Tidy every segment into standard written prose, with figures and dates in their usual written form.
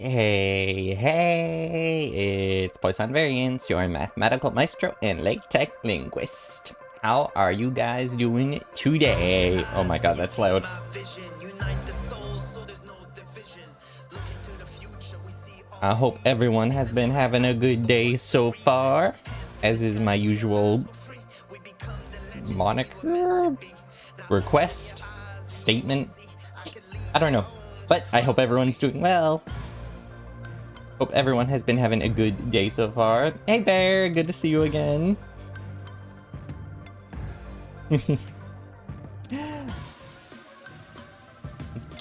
Hey, hey, it's Poisson Variance, your mathematical maestro and LaTeX linguist. How are you guys doing today? Oh my god, that's loud. I hope everyone has been having a good day so far, as is my usual moniker, request, statement. I don't know, but I hope everyone's doing well. Hope everyone has been having a good day so far. Hey Bear, good to see you again.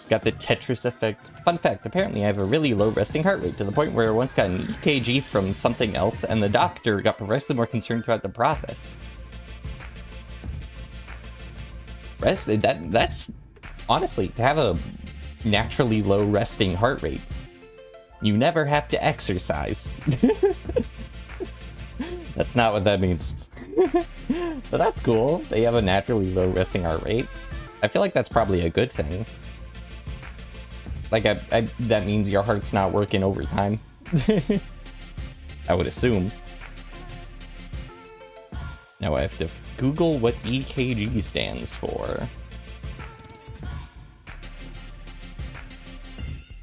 Got the Tetris effect. Fun fact, apparently I have a really low resting heart rate to the point where I once got an EKG from something else and the doctor got progressively more concerned throughout the process. That's honestly, to have a naturally low resting heart rate, you never have to exercise. That's not what that means. But that's cool. They have a naturally low resting heart rate. I feel like that's probably a good thing. Like, that means your heart's not working overtime. I would assume. Now I have to Google what EKG stands for.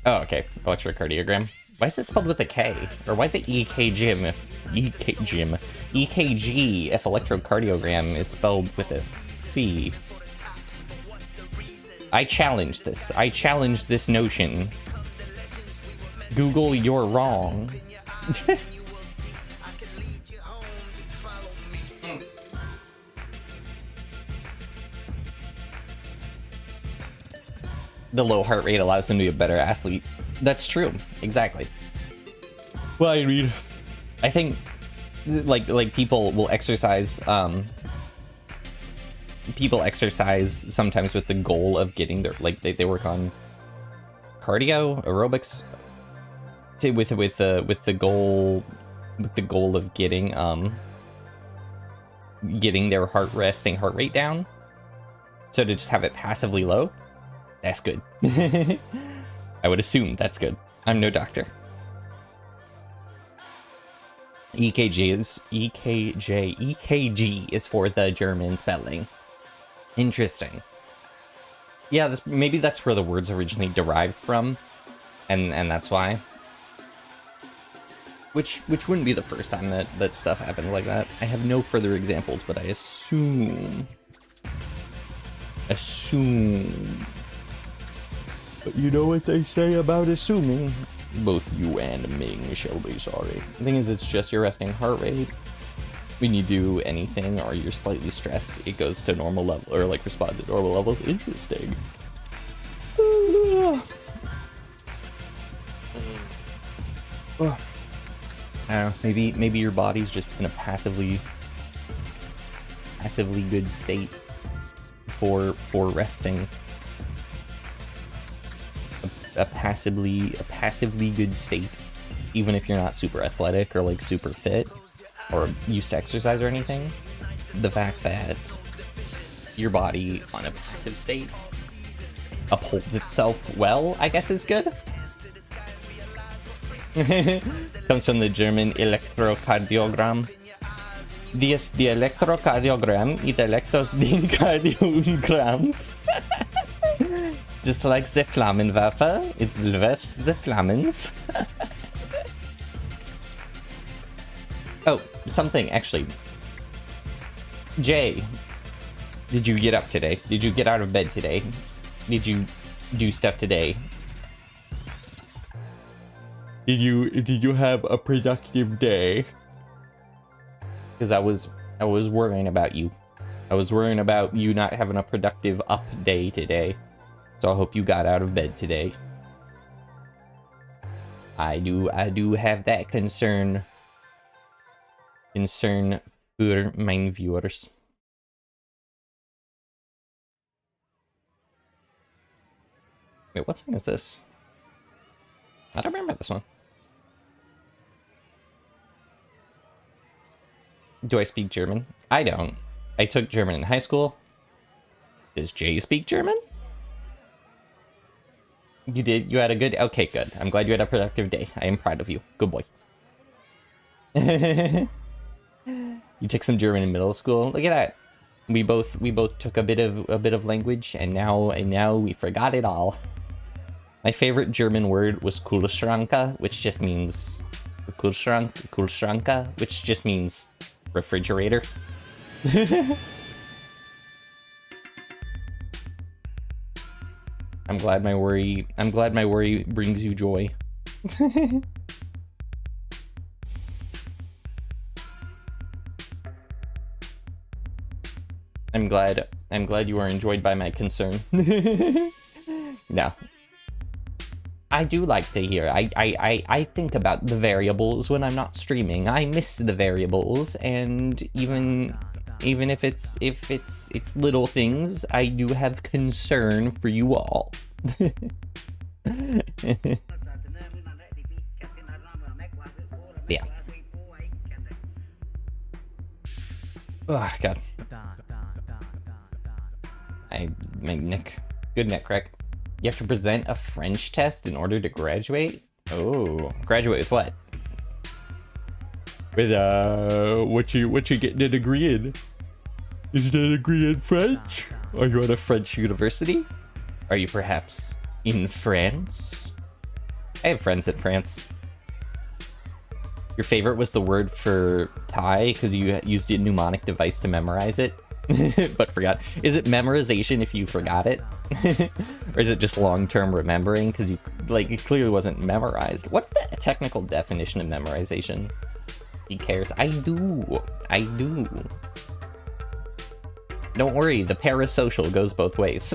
Oh, okay. Electrocardiogram. Why is it spelled with a K? Or why is it EKG if EKG if electrocardiogram is spelled with a C? I challenge this. I challenge this notion. Google, you're wrong. The low heart rate allows them to be a better athlete. That's true. Exactly. Well, I mean, I think like people will exercise people exercise sometimes with the goal of getting their, like, they work on cardio, aerobics with the goal of getting their resting heart rate down. So to just have it passively low, that's good. I would assume that's good. I'm no doctor. EKG is for the German spelling. Interesting. Yeah, maybe that's where the words originally derived from, and that's why. Which wouldn't be the first time that stuff happened like that. I have no further examples, but I assume. But you know what they say about assuming. Both you and Ming shall be sorry. The thing is, it's just your resting heart rate. When you do anything or you're slightly stressed, it goes to normal level, or like respond to normal levels. Interesting. I don't know, maybe your body's just in a passively good state for resting. A passively good state, even if you're not super athletic or like super fit or used to exercise or anything. The fact that your body on a passive state upholds itself well, I guess, is good. Comes from the German electrocardiogram. Dies die electrocardiogram it electos den cardiograms. Just like the Flammenwerfer, it werfs the flammens. Oh, something, actually. Jay, did you get up today? Did you get out of bed today? Did you do stuff today? Did you have a productive day? Because I was worrying about you. I was worrying about you not having a productive up day today. So I hope you got out of bed today. I do have that concern for my viewers. Wait, what song is this? I don't remember this one. Do I speak German? I don't. I took German in high school. Does Jay speak German? You did? You had a good... Okay, good. I'm glad you had a productive day. I am proud of you. Good boy. You took some German in middle school. Look at that. We both took a bit of language, and now we forgot it all. My favorite German word was Kühlschrank, which just means Kühlschrank, which just means refrigerator. I'm glad my worry brings you joy. I'm glad you are enjoyed by my concern. No. I do like to hear. I think about the variables when I'm not streaming. I miss the variables, and even if it's little things, I do have concern for you all. Yeah. Oh god. My neck. Good neck crack. You have to present a French test in order to graduate? Oh, graduate with what? With what you getting a degree in? Is it a degree in French? Are you at a French university? Are you perhaps in France? I have friends in France. Your favorite was the word for tie because you used a mnemonic device to memorize it. But forgot. Is it memorization if you forgot it? Or is it just long-term remembering because you it clearly wasn't memorized? What's the technical definition of memorization? He cares. I do. Don't worry, the parasocial goes both ways.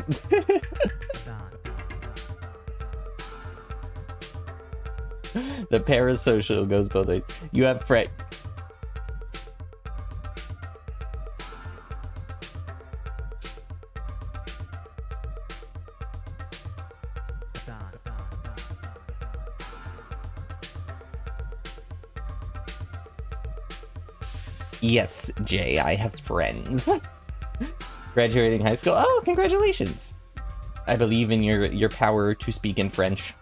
The parasocial goes both ways. You have Yes, Jay, I have friends. Graduating high school. Oh, congratulations. I believe in your power to speak in French.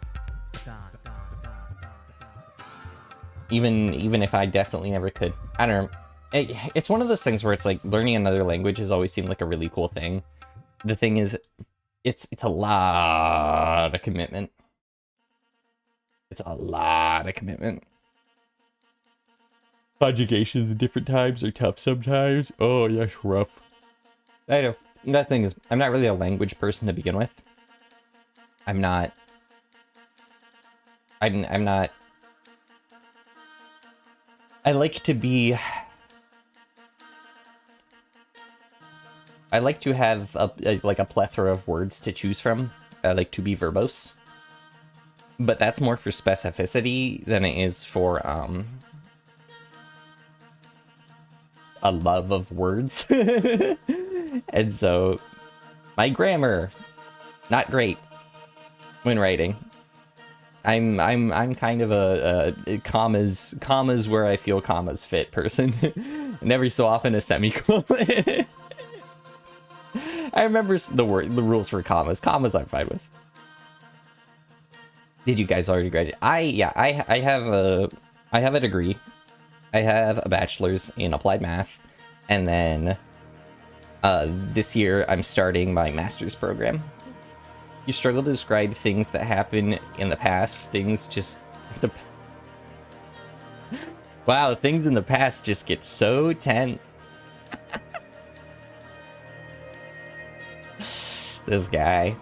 Even if I definitely never could. I don't know. It's one of those things where it's like learning another language has always seemed like a really cool thing. The thing is, it's a lot of commitment. It's a lot of commitment. Conjugations at different times are tough sometimes. Oh, yes, rough. I know. That thing is, I'm not really a language person to begin with. I'm not. I like to be... I like to have a plethora of words to choose from. I like to be verbose. But that's more for specificity than it is for, a love of words. And so, my grammar, not great when writing. I'm kind of a commas where I feel commas fit person. And every so often a semicolon. I remember the rules for commas. Commas I'm fine with. Did you guys already graduate? I have a degree. I have a bachelor's in applied math, and then this year I'm starting my master's program. You struggle to describe things that happen in the past. Things just... Wow, things in the past just get so tense. This guy.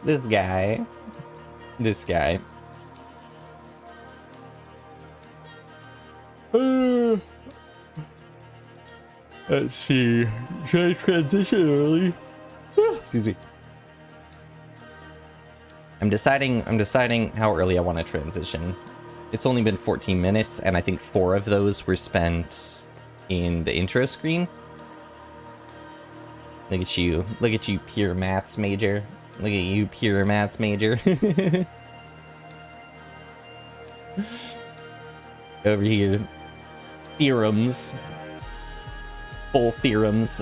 Let's see. Should I transition early? Excuse me. I'm deciding how early I want to transition. It's only been 14 minutes, and I think 4 of those were spent in the intro screen. Look at you, pure maths major. Look at you, pure maths major. Over here, theorems. Full theorems.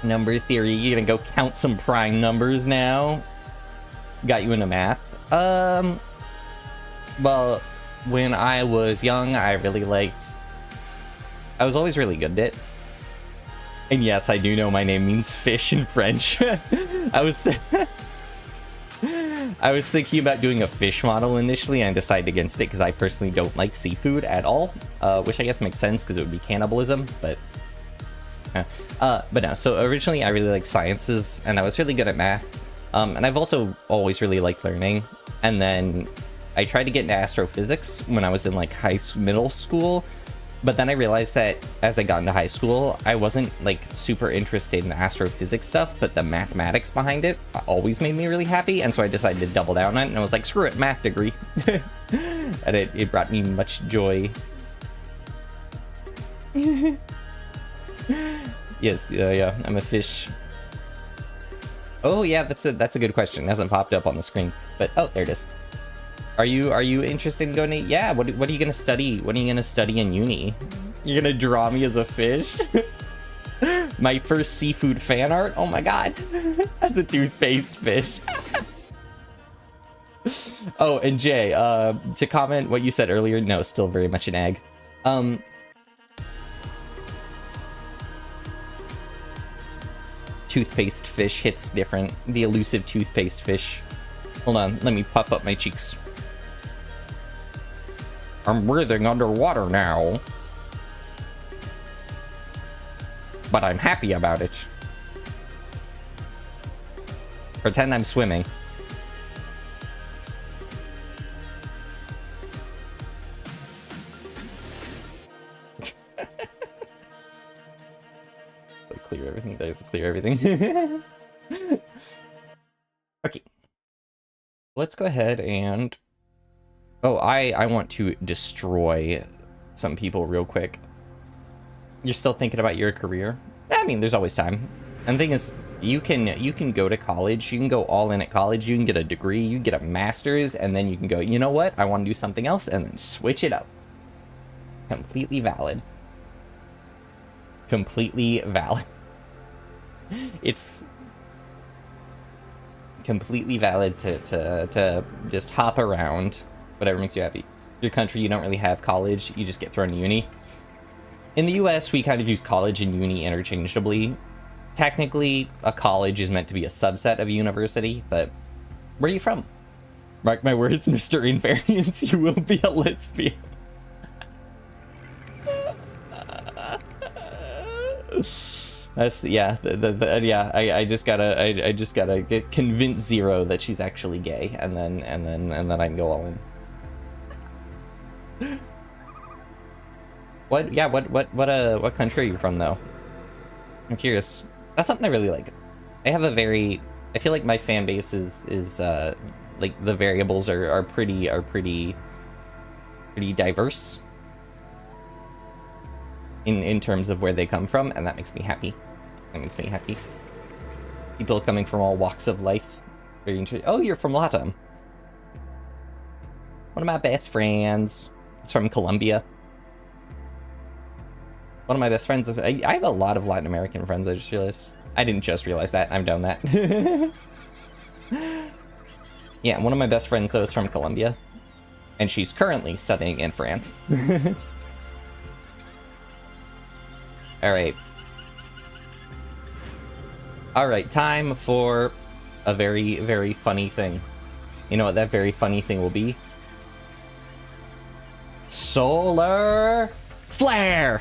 Number theory, you gonna go count some prime numbers now? Got you into math? Well, when I was young, I was always really good at it. And yes, I do know my name means fish in French. I was thinking about doing a fish model initially, and I decided against it because I personally don't like seafood at all, which I guess makes sense because it would be cannibalism, but no. So originally I really liked sciences, and I was really good at math, and I've also always really liked learning. And then I tried to get into astrophysics when I was in like middle school, but then I realized that as I got into high school, I wasn't like super interested in astrophysics stuff, but the mathematics behind it always made me really happy, and so I decided to double down on it, and I was like, screw it, math degree. And it brought me much joy. Yes, yeah, I'm a fish. Oh yeah, that's a good question. It hasn't popped up on the screen, but oh, there it is. Are you interested in going to... Yeah, what are you gonna study? What are you gonna study in uni? You're gonna draw me as a fish? My first seafood fan art? Oh my god. As a toothpaste fish. Oh, and Jay, to comment what you said earlier, no, still very much an egg. Toothpaste fish hits different. The elusive toothpaste fish. Hold on, let me puff up my cheeks. I'm breathing underwater now. But I'm happy about it. Pretend I'm swimming. Clear everything. There's the clear everything. Okay. Let's go ahead and... Oh, I want to destroy some people real quick. You're still thinking about your career? I mean, there's always time. And the thing is, you can go to college, you can go all in at college, you can get a degree, you can get a master's, and then you can go, you know what, I want to do something else, and then switch it up. Completely valid. Completely valid. It's completely valid to just hop around. Whatever makes you happy. Your country, you don't really have college, you just get thrown to uni. In the US, we kind of use college and uni interchangeably. Technically, a college is meant to be a subset of a university, but where are you from? Mark my words, Mr. Invariance, you will be a lesbian. That's, yeah, yeah, I just gotta convince Zero that she's actually gay, and then I can go all in. What? Yeah. What country are you from, though? I'm curious. That's something I really like. I feel like my fan base is like the variables are pretty diverse in terms of where they come from, and that makes me happy. People coming from all walks of life. Very interesting. Oh, you're from LATAM. One of my best friends. It's from Colombia. One of my best friends. I have a lot of Latin American friends, I just realized. I didn't just realize that. I've done that. Yeah, one of my best friends, though, is from Colombia. And she's currently studying in France. Alright. Alright, time for a very, very funny thing. You know what that very funny thing will be? Solar flare!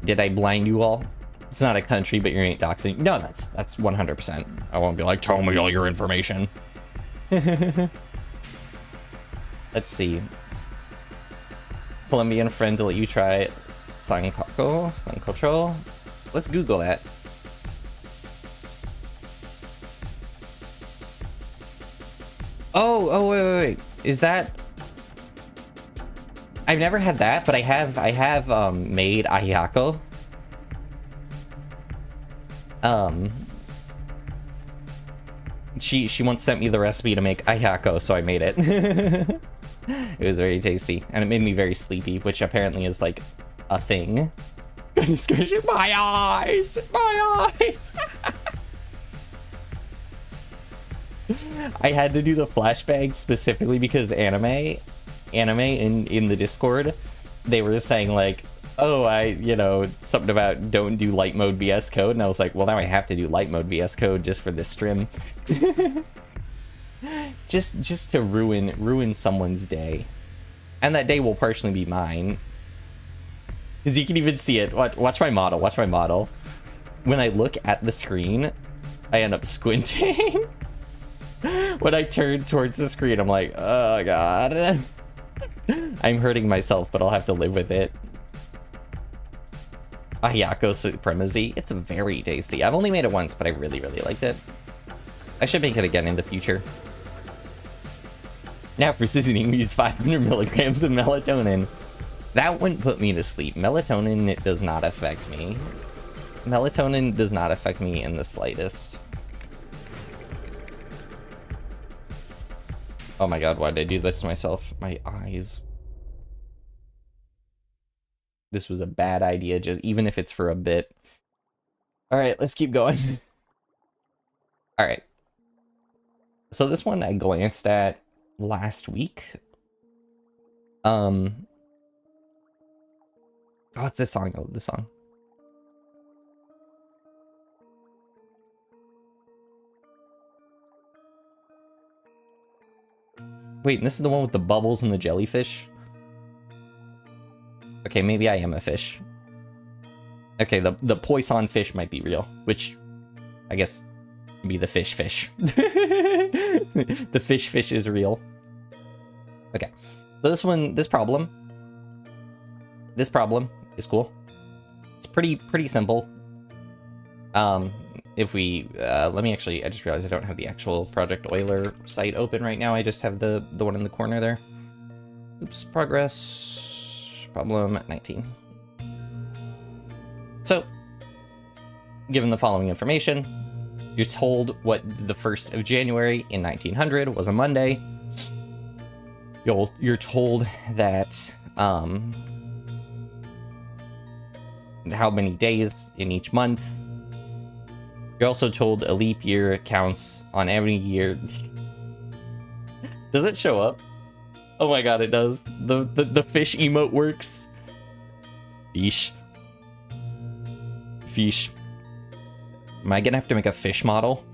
Did I blind you all? It's not a country, but you ain't doxing. No, that's 100%. I won't be like, tell me all your information. Let's see. Colombian friend to let you try sancocho. Let's Google that. Oh, wait. Is that... I've never had that, but I have made ajiaco. She once sent me the recipe to make ajiaco, so I made it. It was very tasty, and it made me very sleepy, which apparently is like a thing. Goodness gracious, my eyes! My eyes! I had to do the flashbang specifically because anime in the Discord, they were saying like, oh, something about don't do light mode VS Code, and I was like, well, now I have to do light mode VS Code just for this stream. just to ruin someone's day. And that day will partially be mine. Because you can even see it. Watch my model, watch my model. When I look at the screen, I end up squinting. When I turn towards the screen, I'm like, oh god. I'm hurting myself, but I'll have to live with it. Ayako Supremacy. It's very tasty. I've only made it once, but I really, really liked it. I should make it again in the future. Now for seasoning, we use 500 milligrams of melatonin. That wouldn't put me to sleep. Melatonin does not affect me. Melatonin does not affect me in the slightest. Oh my god, why did I do this to myself? My eyes. This was a bad idea, just even if it's for a bit. Alright, let's keep going. Alright. So this one I glanced at last week. Oh, it's this song. Oh, this song. Wait, and this is the one with the bubbles and the jellyfish? Okay, maybe I am a fish. Okay, the Poisson fish might be real, which I guess would be the fish. The fish is real. Okay, so this problem is cool. It's pretty simple. If we let me actually, I just realized I don't have the actual Project Euler site open right now. I just have the one in the corner there. Oops, progress problem 19. So given the following information, you're told what the 1st of January in 1900 was a Monday. You're told that how many days in each month. You're also told a leap year counts on every year. Does it show up? Oh my god, it does. The fish emote works. Fish. Fish. Am I gonna have to make a fish model?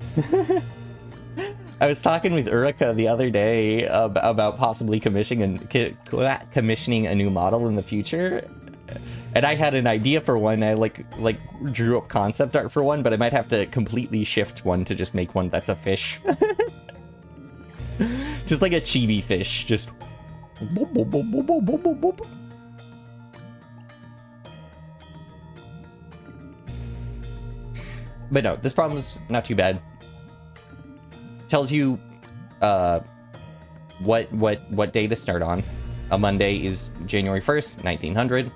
I was talking with Urika the other day about possibly commissioning a new model in the future. And I had an idea for one. I like drew up concept art for one, but I might have to completely shift one to just make one that's a fish. Just like a chibi fish, just boop, boop, boop, boop, boop, boop, boop, boop. But no, this problem is not too bad. Tells you what day to start on. A Monday is January 1st, 1900.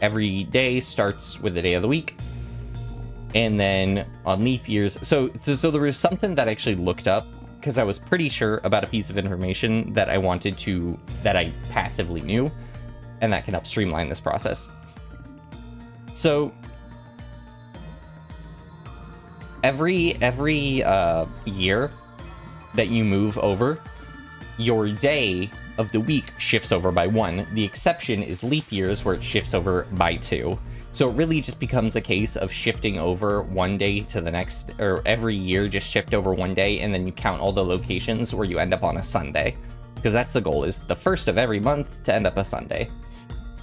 Every day starts with the day of the week, and then on leap years, so there was something that I actually looked up because I was pretty sure about a piece of information that I passively knew, and that can help streamline this process. So every year that you move over, your day of the week shifts over by 1. The exception is leap years, where it shifts over by 2. So it really just becomes a case of shifting over one day to the next, or every year just shift over one day, and then you count all the locations where you end up on a Sunday. Because that's the goal, is the 1st of every month to end up a Sunday.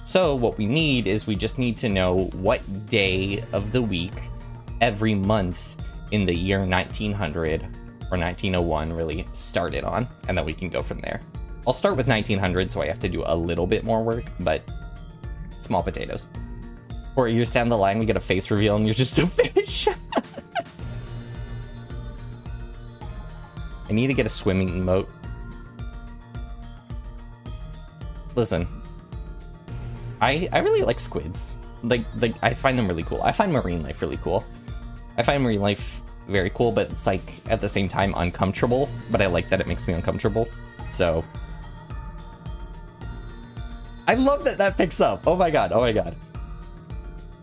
So what we need is we just need to know what day of the week every month in the year 1900 or 1901 really started on, and then we can go from there. I'll start with 1900, so I have to do a little bit more work, but small potatoes. 4 years down the line, we get a face reveal and you're just a fish. I need to get a swimming emote. Listen, I really like squids. Like I find them really cool. I find marine life really cool. I find marine life very cool, but it's like at the same time uncomfortable. But I like that it makes me uncomfortable. So I love that that picks up. Oh my god, oh my god.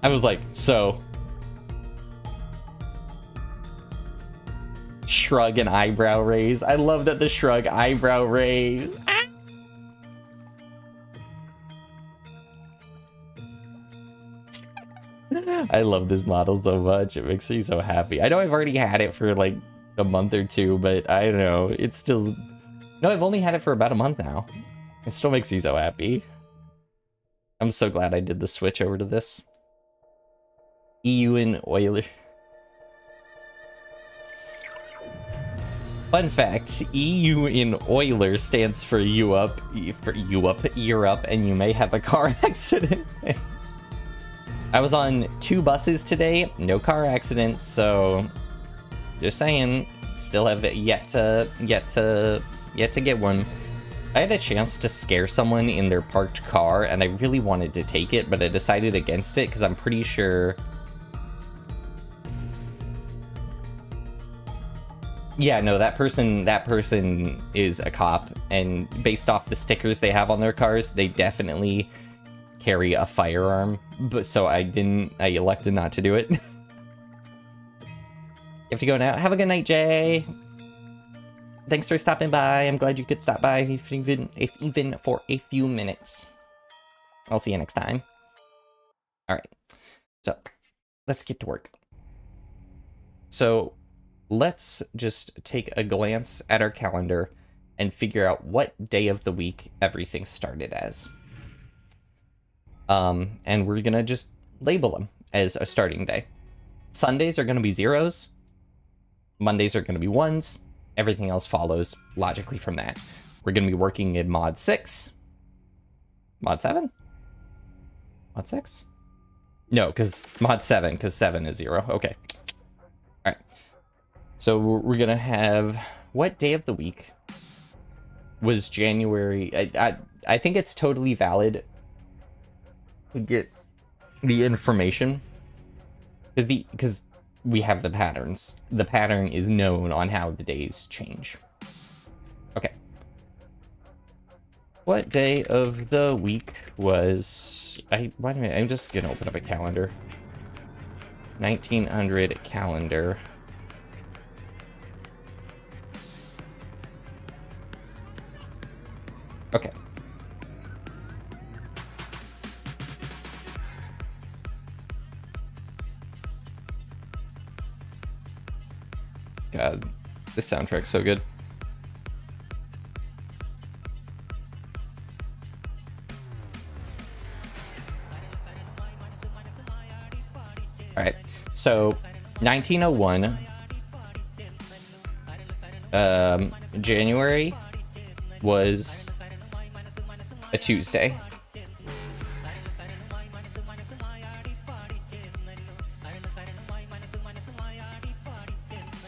I was like, so shrug and eyebrow raise. I love that the shrug eyebrow raise. Ah! I love this model so much. It makes me so happy. I know I've already had it for like a month or two, but I don't know. It's still... No, I've only had it for about a month now. It still makes me so happy. I'm so glad I did the switch over to this. EU and Euler. Fun fact, EU in Euler stands for Europe, and you may have a car accident. I was on 2 buses today, no car accidents, so just saying, still have yet to get one. I had a chance to scare someone in their parked car, and I really wanted to take it, but I decided against it because I'm pretty sure. Yeah, no, that person is a cop, and based off the stickers they have on their cars, they definitely carry a firearm, but so I elected not to do it. You have to go now. Have a good night, Jay. Thanks for stopping by. I'm glad you could stop by, even for a few minutes. I'll see you next time. All right, so let's get to work. So let's just take a glance at our calendar and figure out what day of the week everything started as. And we're gonna just label them as a starting day. Sundays are gonna be 0s. Mondays are gonna be 1s. Everything else follows logically from that. We're gonna be working in mod 6. Mod 7? Mod 6? No, because mod 7, because 7 is 0. Okay. Alright. So we're gonna have... What day of the week was January? I think it's totally valid to get the information because we have the patterns. The pattern is known on how the days change. Okay. What day of the week was... wait a minute, I'm just gonna open up a calendar. 1900 calendar. Okay. God, this soundtrack's so good. All right, so 1901, January was a Tuesday.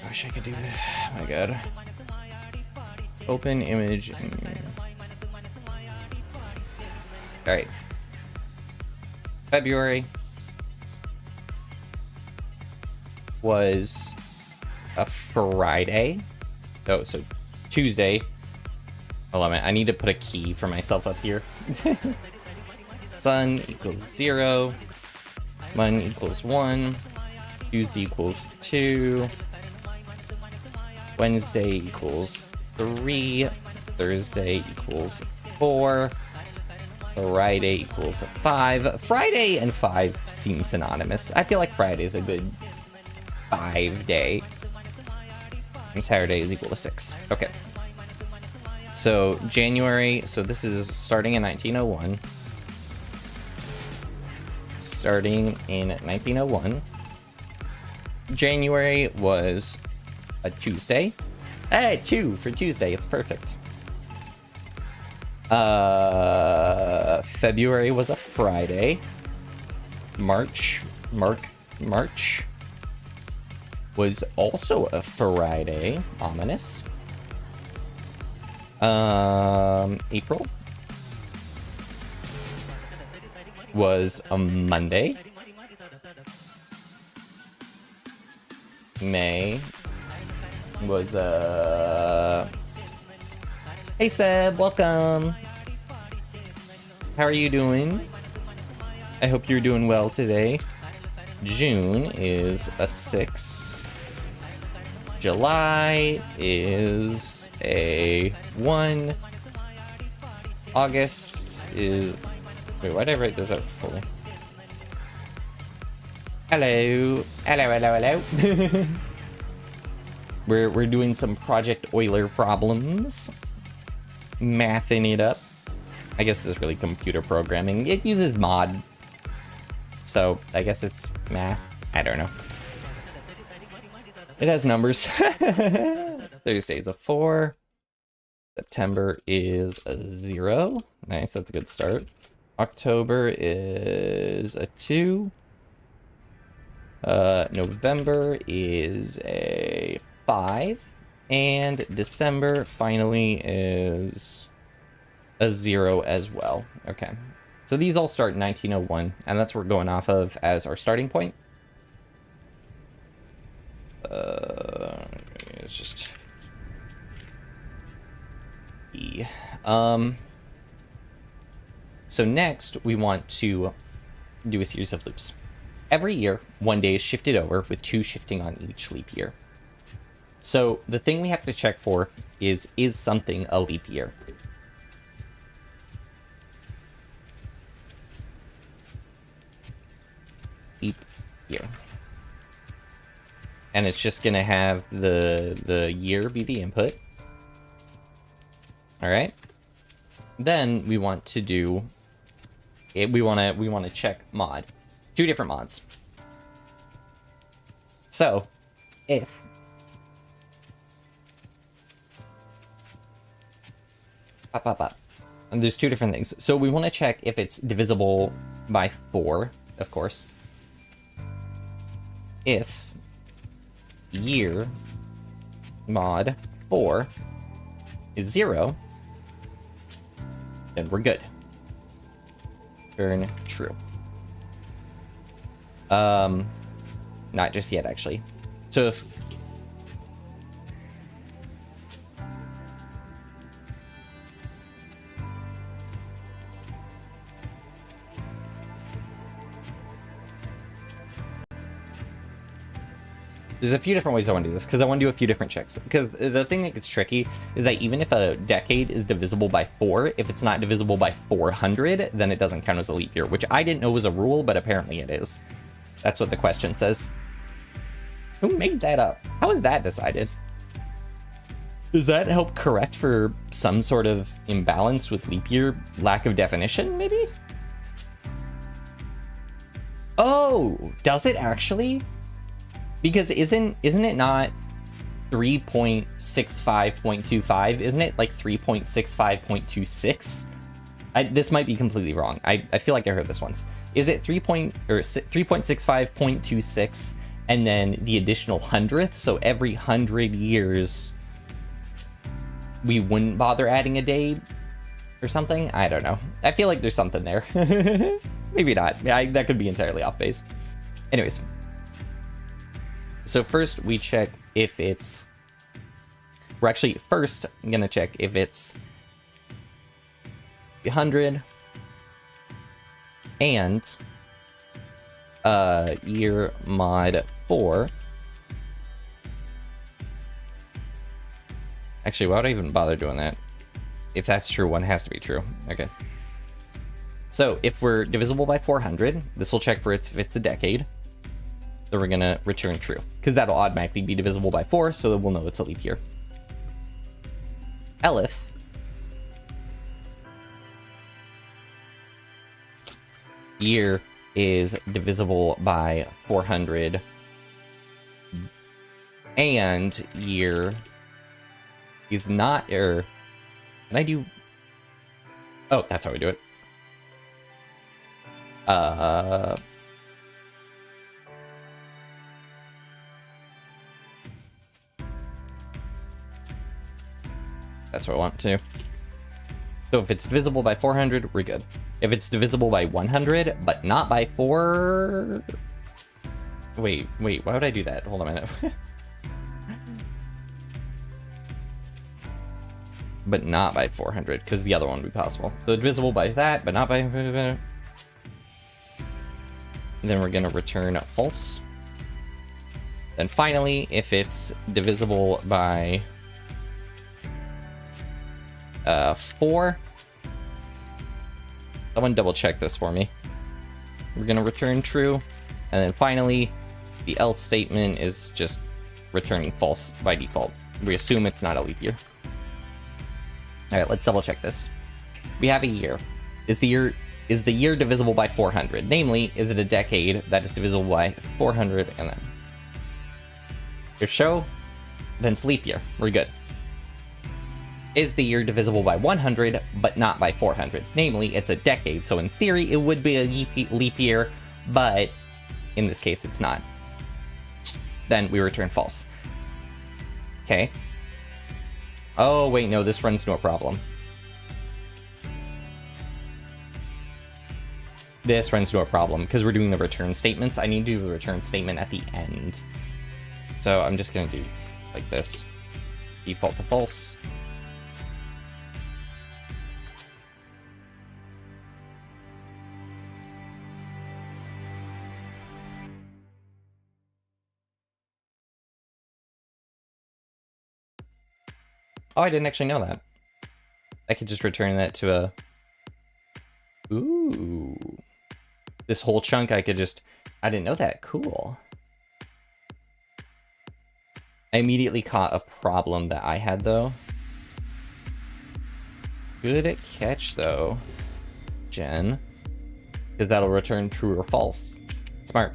I wish I could do that. Oh my god. Open image. Alright. February was a Friday. Oh, so Tuesday. Hold on a minute. I need to put a key for myself up here. Sun equals 0. Mon equals 1. Tuesday equals 2. Wednesday equals 3. Thursday equals 4. Friday equals 5. Friday and 5 seem synonymous. I feel like Friday is a good 5 day. And Saturday is equal to 6. Okay. So January, so this is starting in 1901. Starting in 1901. January was a Tuesday. Hey, 2 for Tuesday. It's perfect. February was a Friday. March was also a Friday. Ominous. April was a Monday. May was Hey Seb, welcome. How are you doing? I hope you're doing well today. June is a 6. July is a 1. August is... Wait, why did I write this out fully? Hello. Hello. We're doing some Project Euler problems. Mathing it up. I guess this is really computer programming. It uses mod. So, I guess it's math. I don't know. It has numbers. Thursday is a 4. September is a 0. Nice, that's a good start. October is a 2. November is a 5. And December finally is a 0 as well. Okay. So these all start in 1901, and that's what we're going off of as our starting point. It's just E. So next, we want to do a series of loops. Every year, 1 day is shifted over, with 2 shifting on each leap year. So the thing we have to check for is something a leap year? Leap year. And it's just gonna have the year be the input. All right. Then we want to do it. We want to check mod. 2 different mods. So if and there's 2 different things. So we want to check if it's divisible by 4, of course. If year mod 4 is 0, then we're good. Turn true. Not just yet, actually. So if there's a few different ways I want to do this, because I want to do a few different checks. Because the thing that gets tricky is that even if a decade is divisible by 4, if it's not divisible by 400, then it doesn't count as a leap year, which I didn't know was a rule, but apparently it is. That's what the question says. Who made that up? How is that decided? Does that help correct for some sort of imbalance with leap year lack of definition, maybe? Oh, does it actually? Because isn't it not 3.65.25? Isn't it like 3.65.26? This might be completely wrong. I feel like I heard this once. Is it 3.65.26 and then the additional 100th? So every 100 years we wouldn't bother adding a day or something? I don't know. I feel like there's something there. Maybe not. That could be entirely off base. Anyways. So first we check if it's... We're actually first going to check if it's 100 and year mod 4. Actually, why would I even bother doing that? If that's true, one has to be true. Okay. So if we're divisible by 400, this will check for if it's a decade. So we're going to return true, because that'll automatically be divisible by 4, so that we'll know it's a leap year. Elif year is divisible by 400 and year is not, can I do, oh, that's how we do it. That's what I want to. So if it's divisible by 400, we're good. If it's divisible by 100, but not by 4... Wait, why would I do that? Hold on a minute. but not by 400, because the other one would be possible. So divisible by that, but not by... Then we're going to return false. Then finally, if it's divisible by 4, someone double check this for me. We're going to return true. And then finally, the else statement is just returning false by default. We assume it's not a leap year. All right, let's double check this. We have a year. Is the year divisible by 400? Namely, is it a decade that is divisible by 400 and then... If so, then it's leap year. We're good. Is the year divisible by 100, but not by 400? Namely, it's a decade, so in theory, it would be a leap year, but in this case, it's not. Then we return false. Okay. Oh, wait, no, this runs into a problem. This runs into a problem, because we're doing the return statements. I need to do the return statement at the end. So I'm just going to do like this. Default to false. Oh, I didn't actually know that. I could just return that to a... Ooh. This whole chunk I could just... I didn't know that. Cool. I immediately caught a problem that I had, though. Good catch, though, Jen. Because that'll return true or false. Smart.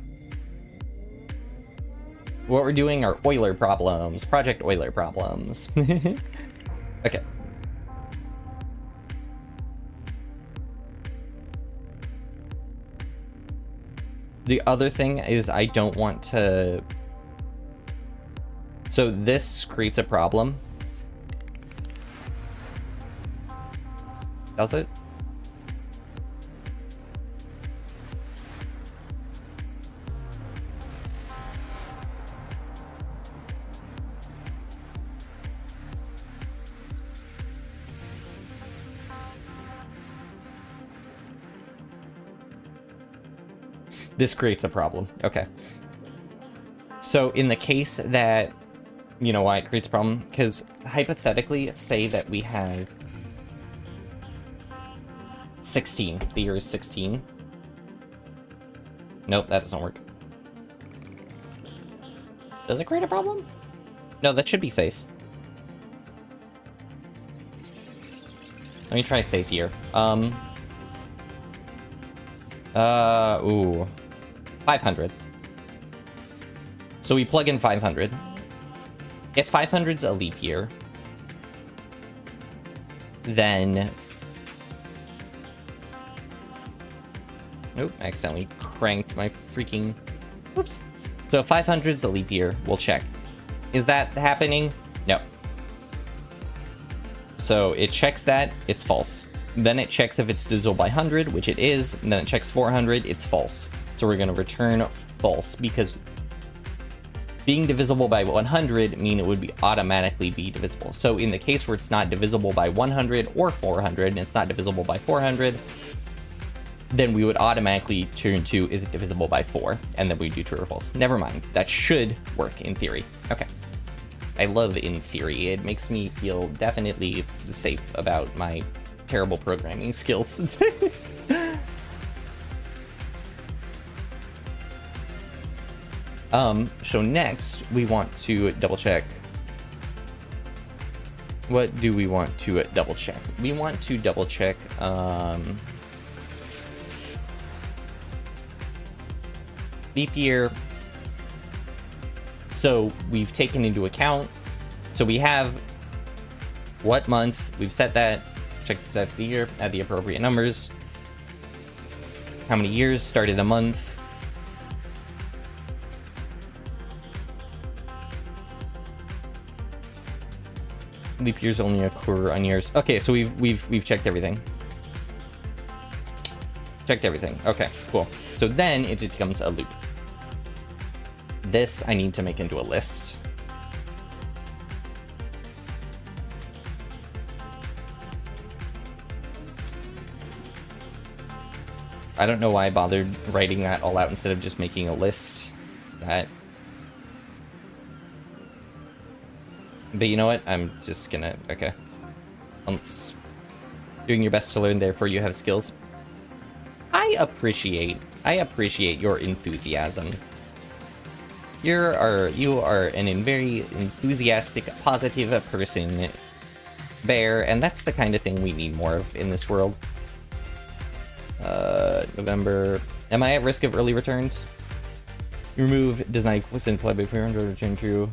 What we're doing are Euler problems. Project Euler problems. Okay. The other thing is I don't want to... So this creates a problem. Does it? This creates a problem. Okay. So in the case that, you know why it creates a problem? Because hypothetically, say that we have 16. The year is 16. Nope, that doesn't work. Does it create a problem? No, that should be safe. Let me try safe year. Ooh. 500. So we plug in 500. If 500's a leap year, then... Nope, I accidentally cranked my freaking... Whoops. So if 500's a leap year, we'll check. Is that happening? No. So it checks that, it's false. Then it checks if it's divisible by 100, which it is, and then it checks 400, it's false. So we're going to return false, because being divisible by 100 mean it would be automatically be divisible. So in the case where it's not divisible by 100 or 400, and it's not divisible by 400, then we would automatically turn to, is it divisible by 4? And then we do true or false. Never mind. That should work in theory. Okay. I love in theory. It makes me feel definitely safe about my terrible programming skills. So next we want to double check. What do we want to double check? We want to double check, leap year. So we've taken into account, so we have what month, we've set that, check this out the year, add the appropriate numbers, how many years started a month, leap years only occur on years. Okay, so we've checked everything. Checked everything. Okay, cool. So then it becomes a loop. This I need to make into a list. I don't know why I bothered writing that all out instead of just making a list. But you know what? I'm just gonna... Okay. Months. Doing your best to learn, therefore you have skills. I appreciate your enthusiasm. You are an very enthusiastic, positive person, Bear, and that's the kind of thing we need more of in this world. November. Am I at risk of early returns? Remove does not equal imply by 400 return true.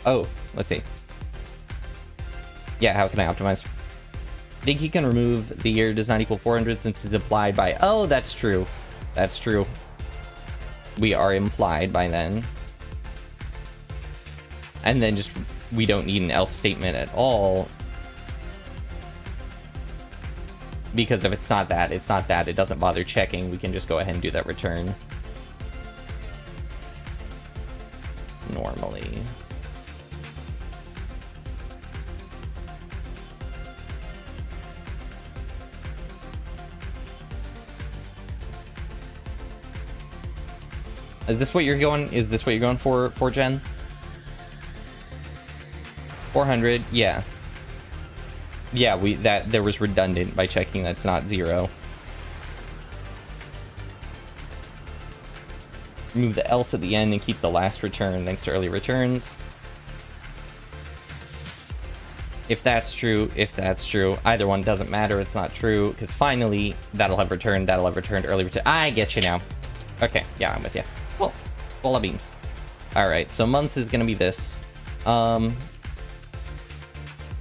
Oh, let's see. Yeah, how can I optimize? Think you can remove the year does not equal 400 since it's implied by... Oh, that's true. That's true. We are implied by then. And then just... We don't need an else statement at all. Because if it's not that, it's not that. It doesn't bother checking. We can just go ahead and do that return. Normally. Is this what you're going? Is this what you're going for Jen? 400, yeah. Yeah, there was redundant by checking that's not 0. Remove the else at the end and keep the last return thanks to early returns. If that's true, either one doesn't matter, it's not true, because finally, that'll have returned early return. I get you now. Okay, yeah, I'm with you. Well, full of beans. Alright, so months is gonna be this.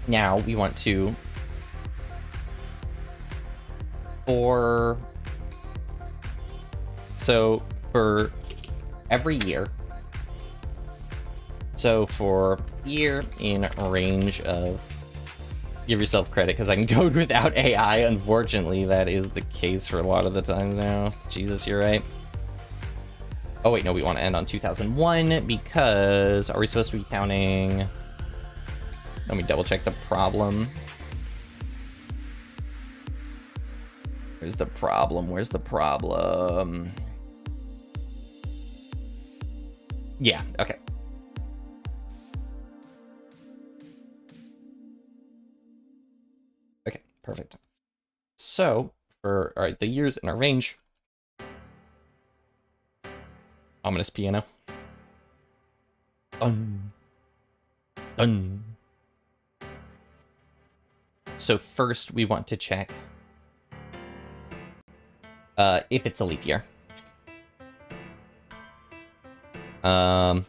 Now we want to for every year. So for year in a range of, give yourself credit because I can code without AI. Unfortunately, that is the case for a lot of the times now. Jesus, you're right. Oh wait, no, we want to end on 2001 because are we supposed to be counting? Let me double check the problem. Where's the problem? Where's the problem? Yeah, okay. Okay, perfect. So, for, all right, the years in our range. Ominous piano. Dun. Dun. So first we want to check if it's a leap year. So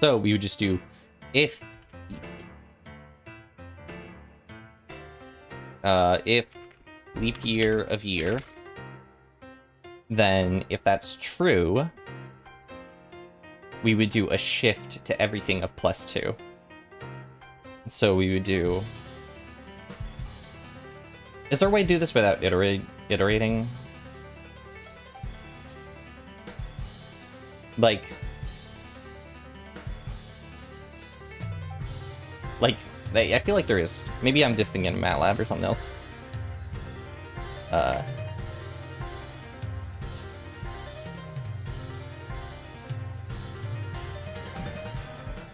we would just do if leap year of year, then if that's true, we would do a shift to everything of +2. So we would do... Is there a way to do this without iterating? Like, I feel like there is. Maybe I'm just thinking MATLAB or something else.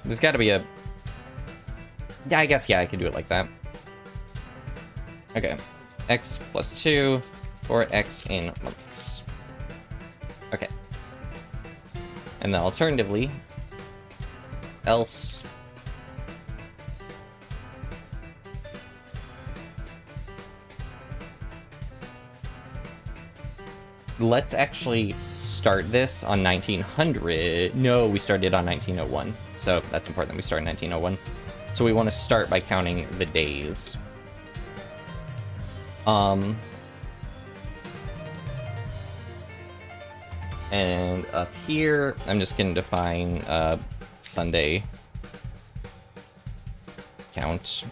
There's got to be a... Yeah, I guess, yeah, I could do it like that. Okay. X + 2 or X in months. Okay. And then alternatively, else... Let's actually start this on 1900. No, we started on 1901. So that's important that we start in 1901. So we want to start by counting the days. And up here, I'm just going to define Sunday count.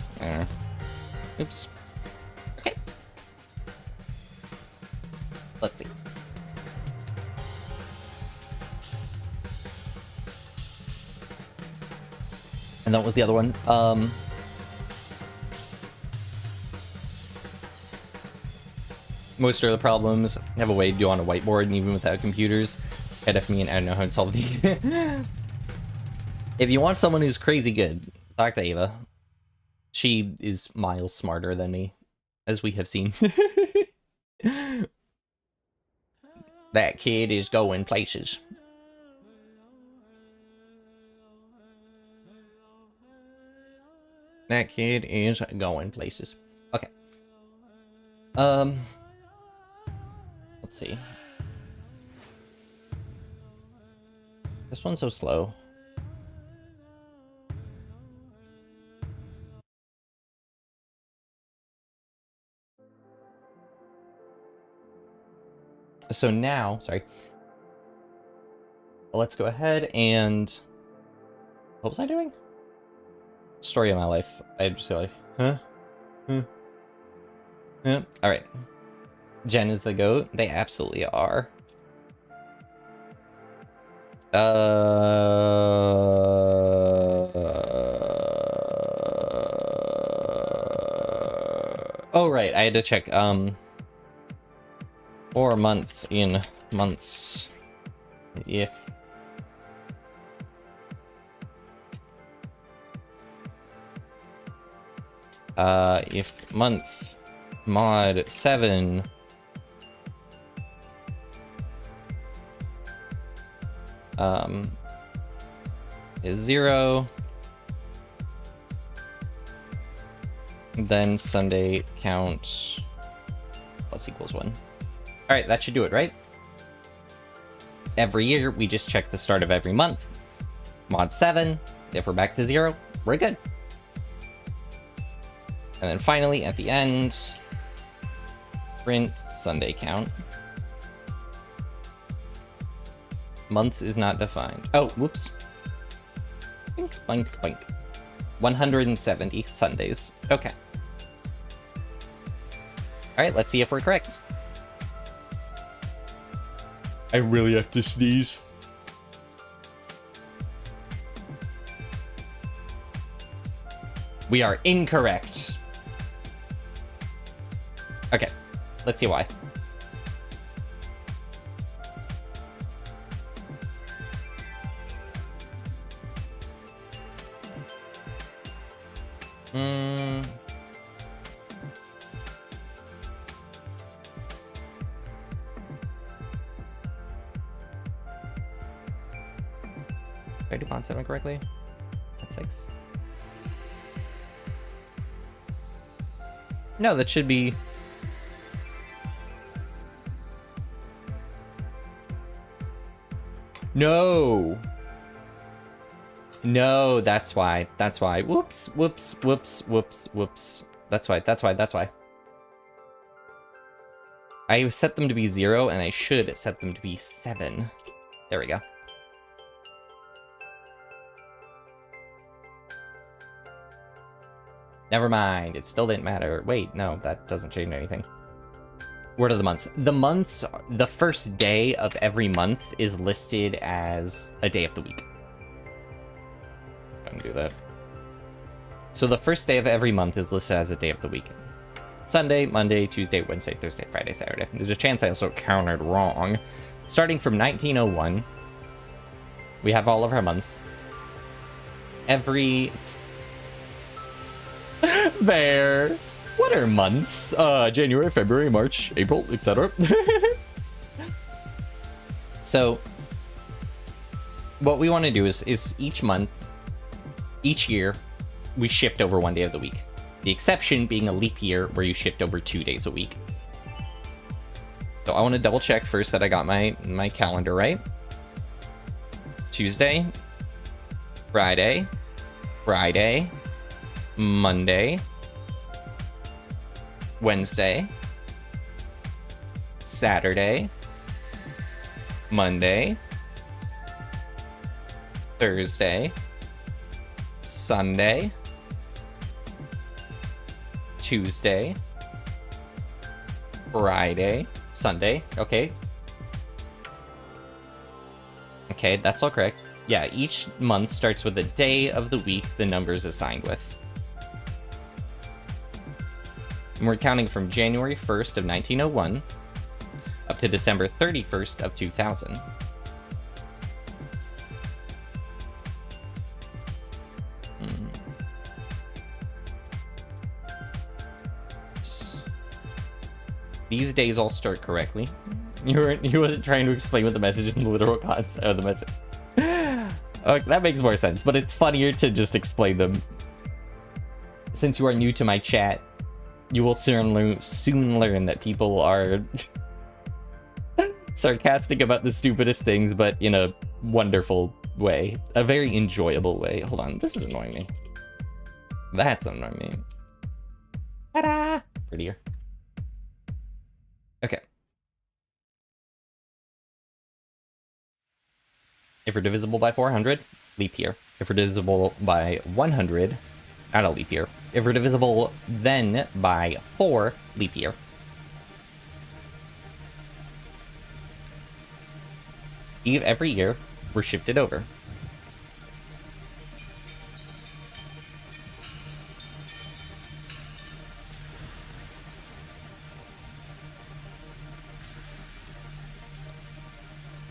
Oops. Okay. Let's see. And that was the other one. Most of the problems have a way to do on a whiteboard, and even without computers, head of me and I don't know how to solve the. If you want someone who's crazy good, talk to Ava. She is miles smarter than me, as we have seen. That kid is going places. That kid is going places. Okay. Let's see. This one's so slow. So now, sorry. Let's go ahead and... What was I doing? Story of my life. I just like, huh? Alright. Jen is the GOAT. They absolutely are. Oh, right. I had to check, 4 month in months. If month mod 7 is 0, then Sunday count plus equals 1. Alright, that should do it, right? Every year, we just check the start of every month. Mod 7, if we're back to 0, we're good. And then finally, at the end, print Sunday count. Months is not defined. Oh, whoops. Blink, blink, blink. 170 Sundays. Okay. Alright, let's see if we're correct. I really have to sneeze. We are incorrect. Okay, let's see why. Did I do font 7 correctly? That's 6. No, that should be... No! No, that's why. That's why. Whoops, whoops, whoops, whoops, whoops. That's why, that's why, that's why. I set them to be 0, and I should set them to be 7. There we go. Never mind, it still didn't matter. Wait, no, that doesn't change anything. What are the months? The months, the first day of every month is listed as a day of the week. Don't do that. So the first day of every month is listed as a day of the week. Sunday, Monday, Tuesday, Wednesday, Thursday, Friday, Saturday. There's a chance I also counted wrong. Starting from 1901, we have all of our months. Every... There. What are months? January, February, March, April, etc. So, what we want to do is each month, each year, we shift over one day of the week. The exception being a leap year where you shift over 2 days a week. So I want to double check first that I got my calendar right. Tuesday, Friday, Monday, Wednesday, Saturday, Monday, Thursday, Sunday, Tuesday, Friday, Sunday, okay. Okay, that's all correct. Yeah, each month starts with a day of the week the number is assigned with. And we're counting from January 1st of 1901 up to December 31st of 2000. These days all start correctly. You wasn't trying to explain what the message is in the literal concept of the message. Okay, that makes more sense, but it's funnier to just explain them. Since you are new to my chat, you will soon learn that people are sarcastic about the stupidest things, but in a wonderful way. A very enjoyable way. Hold on, this is annoying me. That's annoying me. Ta-da! Prettier. Okay. If we're divisible by 400, leap year. If we're divisible by 100, not a leap year. If we're divisible then by 4, leap year. Every year, we're shifted over.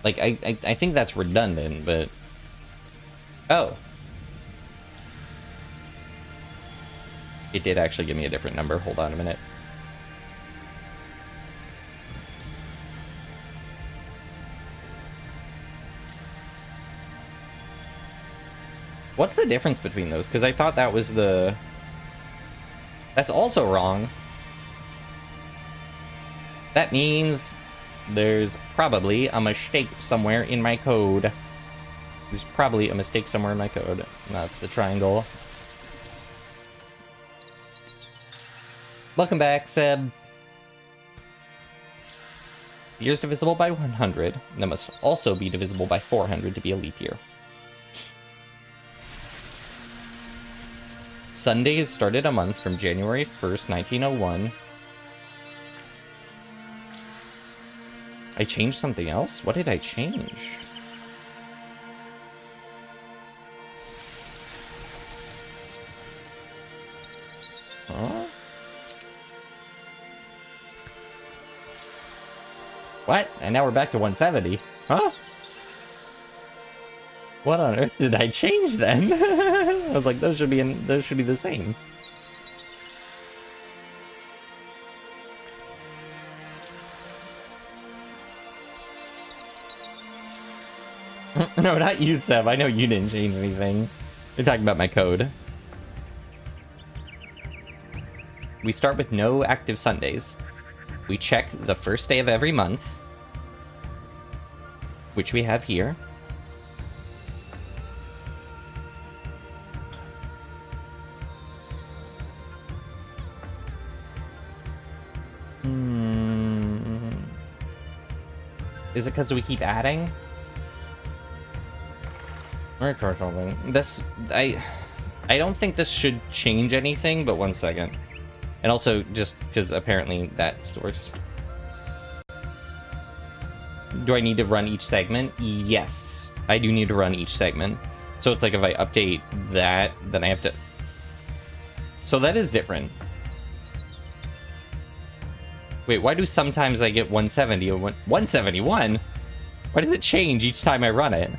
Like, I think that's redundant, but... Oh. It did actually give me a different number. Hold on a minute. What's the difference between those? Because I thought that was the... That's also wrong. That means there's probably a mistake somewhere in my code. There's probably a mistake somewhere in my code. That's the triangle. Welcome back, Seb. Years divisible by 100. That must also be divisible by 400 to be a leap year. Sundays started a month from January 1st, 1901. I changed something else? What did I change? Huh? What? And now we're back to 170. Huh? What on earth did I change then? I was like, those should be the same. No, not you, Seb. I know you didn't change anything. You're talking about my code. We start with no active Sundays. We check the first day of every month, which we have here. Is it because we keep adding? This, I don't think this should change anything, but one second. And also, just because apparently that works. Do I need to run each segment? Yes, I do need to run each segment. So it's like if I update that, then I have to... So that is different. Wait, why do sometimes I get 170 or 171? Why does it change each time I run it?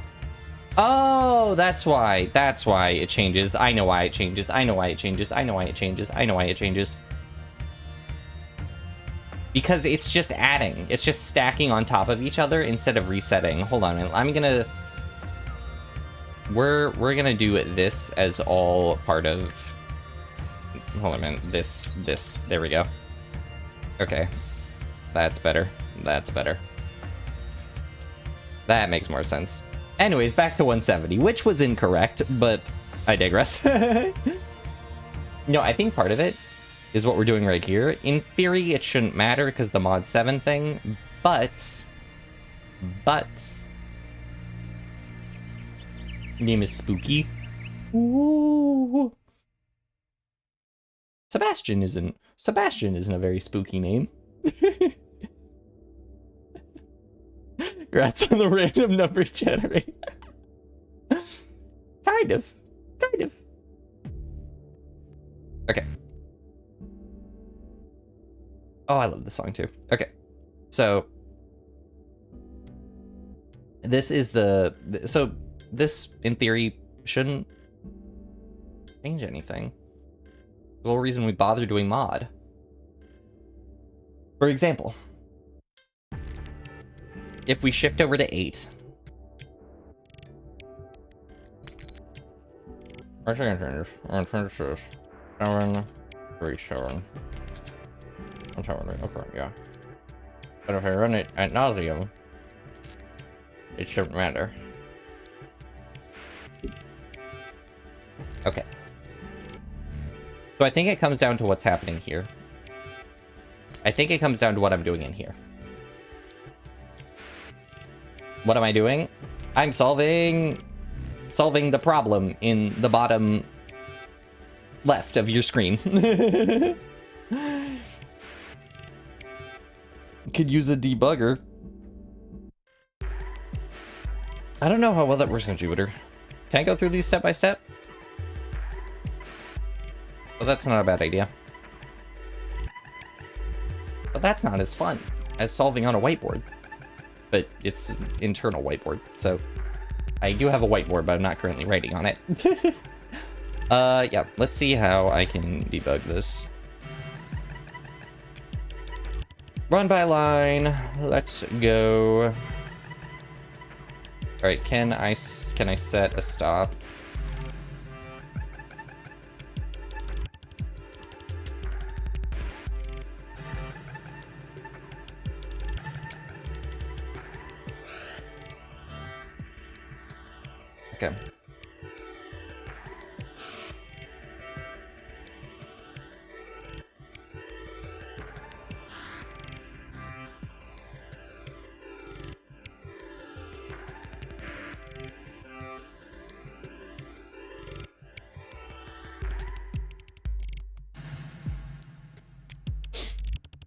Oh, that's why. That's why it changes. I know why it changes. I know why it changes. I know why it changes. I know why it changes. Because it's just adding. It's just stacking on top of each other instead of resetting. Hold on. I'm gonna... We're gonna do this as all part of... Hold on a minute. This. There we go. Okay. That's better. That's better. That makes more sense. Anyways, back to 170, which was incorrect, but I digress. No, I think part of it is what we're doing right here. In theory, it shouldn't matter because the mod 7 thing, but... Name is spooky. Ooh. Sebastian isn't a very spooky name. Congrats on the random number generator. Kind of. Okay. Oh, I love this song too. Okay, so this is so this in theory shouldn't change anything. The whole reason we bother doing mod. For example, if we shift over to 8, I think I'm trying to 7, 3, 7. I'm telling you, okay, yeah. But if I run it ad nauseum, it shouldn't matter. Okay. So I think it comes down to what's happening here. I think it comes down to what I'm doing in here. What am I doing? I'm solving the problem in the bottom left of your screen. Could use a debugger. I don't know how well that works on Jupyter. Can I go through these step by step? Well, that's not a bad idea. But that's not as fun as solving on a whiteboard. But it's internal whiteboard, so I do have a whiteboard, but I'm not currently writing on it. Yeah, let's see how I can debug this. Run by line. Let's go. All right, can I set a stop? Okay.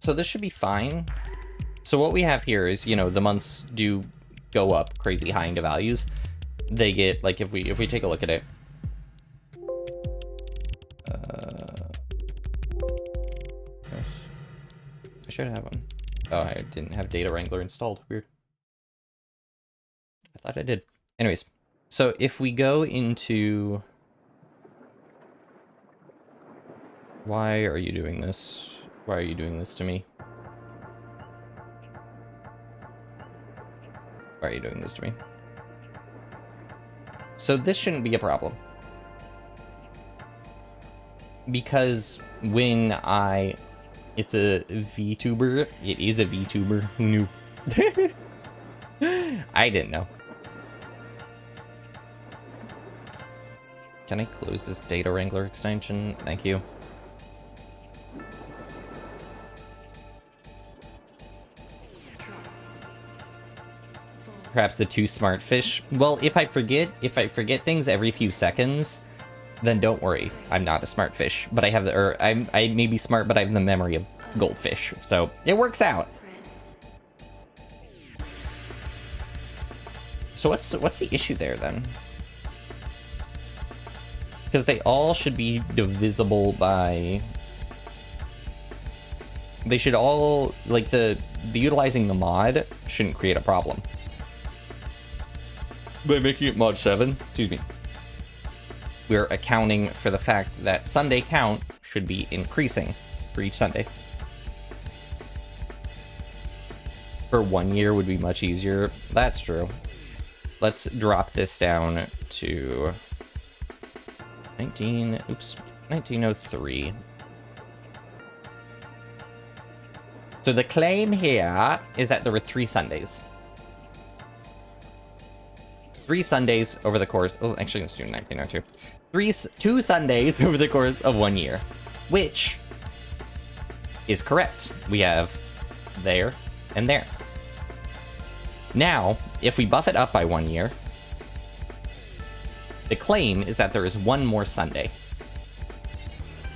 So this should be fine. So what we have here is, you know, the months do go up crazy high into values. They get, like, if we take a look at it. I should have one. Oh, I didn't have Data Wrangler installed. Weird. I thought I did. Anyways, so if we go into... Why are you doing this? Why are you doing this to me? Why are you doing this to me? So this shouldn't be a problem. Because when it's a VTuber, it is a VTuber. Who knew? I didn't know. Can I close this Data Wrangler extension? Thank you. Perhaps the too smart fish. Well, if I forget things every few seconds, then don't worry. I'm not a smart fish, but I have the, or I may be smart, but I have the memory of goldfish, so it works out. So what's the issue there then? Because they all should be divisible by. They should all, like, the utilizing the mod shouldn't create a problem. By making it mod 7, excuse me, we're accounting for the fact that Sunday count should be increasing for each Sunday. For 1 year would be much easier. That's true. Let's drop this down to 1903. So the claim here is that there were 3 Sundays. 3 Sundays over the course... Oh, actually, let's do 1902. 2 Sundays over the course of 1 year. Which is correct. We have there and there. Now, if we buff it up by 1 year, the claim is that there is 1 more Sunday.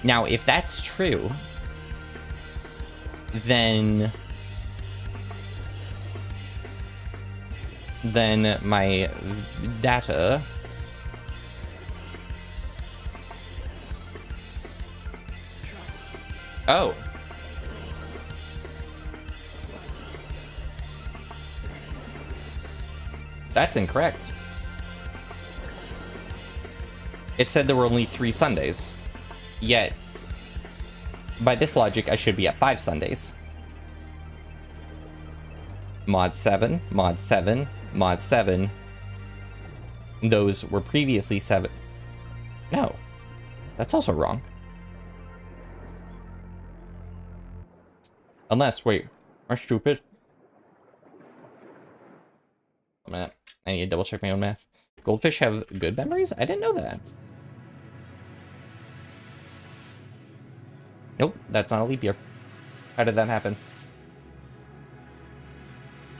Now, if that's true, then my data That's incorrect. It said there were only 3 Sundays. Yet, by this logic, I should be at 5 Sundays. Mod 7, Mod 7, Mod 7. Those were previously 7. No. That's also wrong. Unless, wait, am I stupid? A minute. I need to double check my own math. Goldfish have good memories? I didn't know that. Nope, that's not a leap year. How did that happen?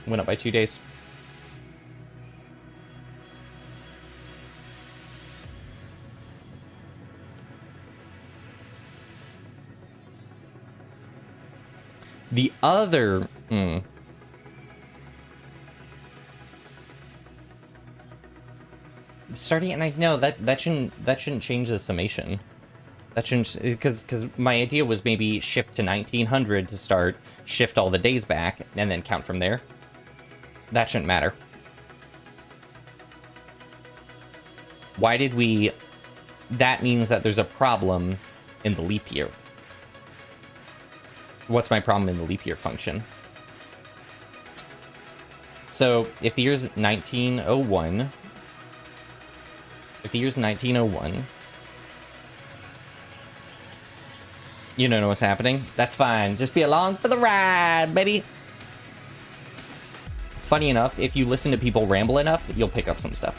Went up by 2 days. The other... Starting at 9... No, that shouldn't change the summation. That shouldn't... Because my idea was maybe shift to 1900 to start, shift all the days back, and then count from there. That shouldn't matter. Why did we... That means that there's a problem in the leap year. What's my problem in the leap year function? So, if the year's 1901... If the year's 1901... You don't know what's happening? That's fine. Just be along for the ride, baby! Funny enough, if you listen to people ramble enough, you'll pick up some stuff.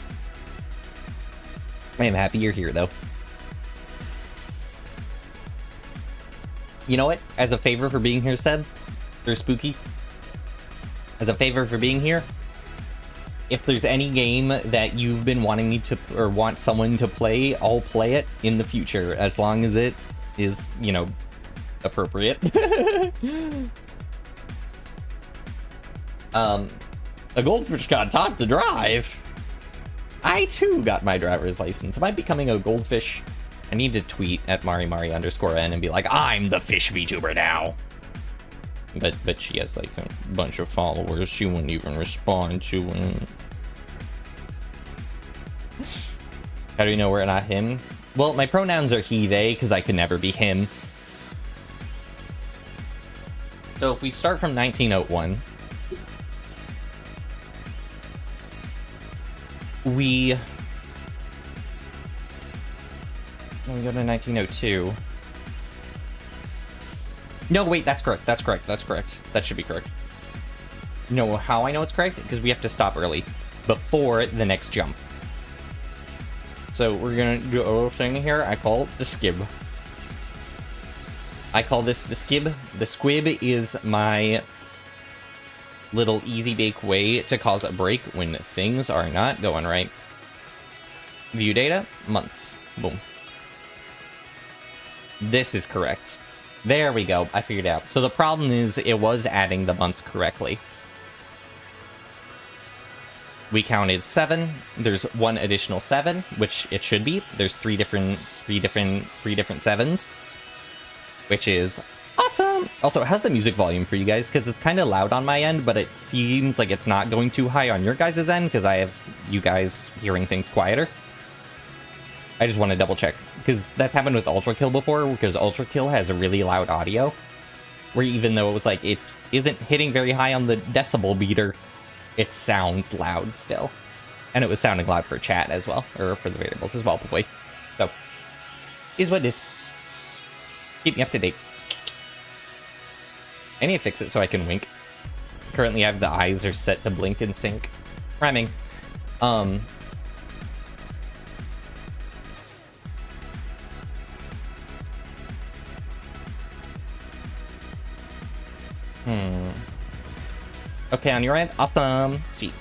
I am happy you're here, though. You know what? As a favor for being here, Seb, or Spooky, as a favor for being here, if there's any game that you've been wanting me to, or want someone to play, I'll play it in the future, as long as it is, you know, appropriate. A goldfish got taught to drive. I too got my driver's license. Am I becoming a goldfish? I need to tweet at @MariMari_N and be like, I'm the fish VTuber now. But she has like a bunch of followers. She wouldn't even respond to him. How do you know we're not him? Well, my pronouns are he, they, because I could never be him. So if we start from 1901, we go to 1902. No, wait, that's correct. That's correct. That's correct. That should be correct. You know how I know it's correct? Because we have to stop early before the next jump. So we're gonna do a little thing here. I call it the skib. I call this the skib. The squib is my little easy bake way to cause a break when things are not going right. View data, months. Boom. This is correct. There we go. I figured it out. So the problem is it was adding the months correctly. We counted 7. There's one additional 7, which it should be. There's three different sevens, which is awesome. Also, how's the music volume for you guys? Because it's kind of loud on my end, but it seems like it's not going too high on your guys' end because I have you guys hearing things quieter. I just want to double check because that happened with Ultra Kill before, because Ultra Kill has a really loud audio, where even though it was like it isn't hitting very high on the decibel meter, it sounds loud still. And it was sounding loud for chat as well, or for the variables as well, probably. So, is what it is. Keep me up to date. I need to fix it so I can wink. Currently, I have the eyes are set to blink and sync. Rhyming. Okay, on your end? Awesome. Sweet.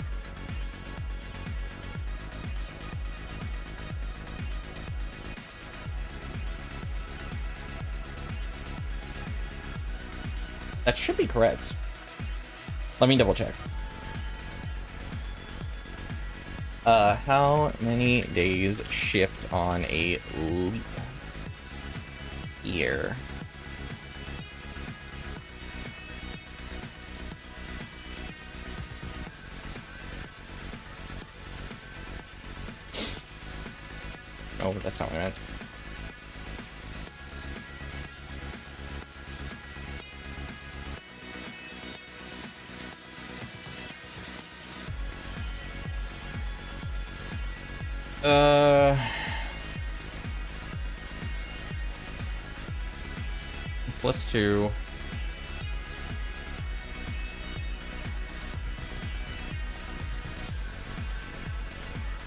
That should be correct. Let me double check. How many days shift on a leap year? No, that's not what I meant. +2.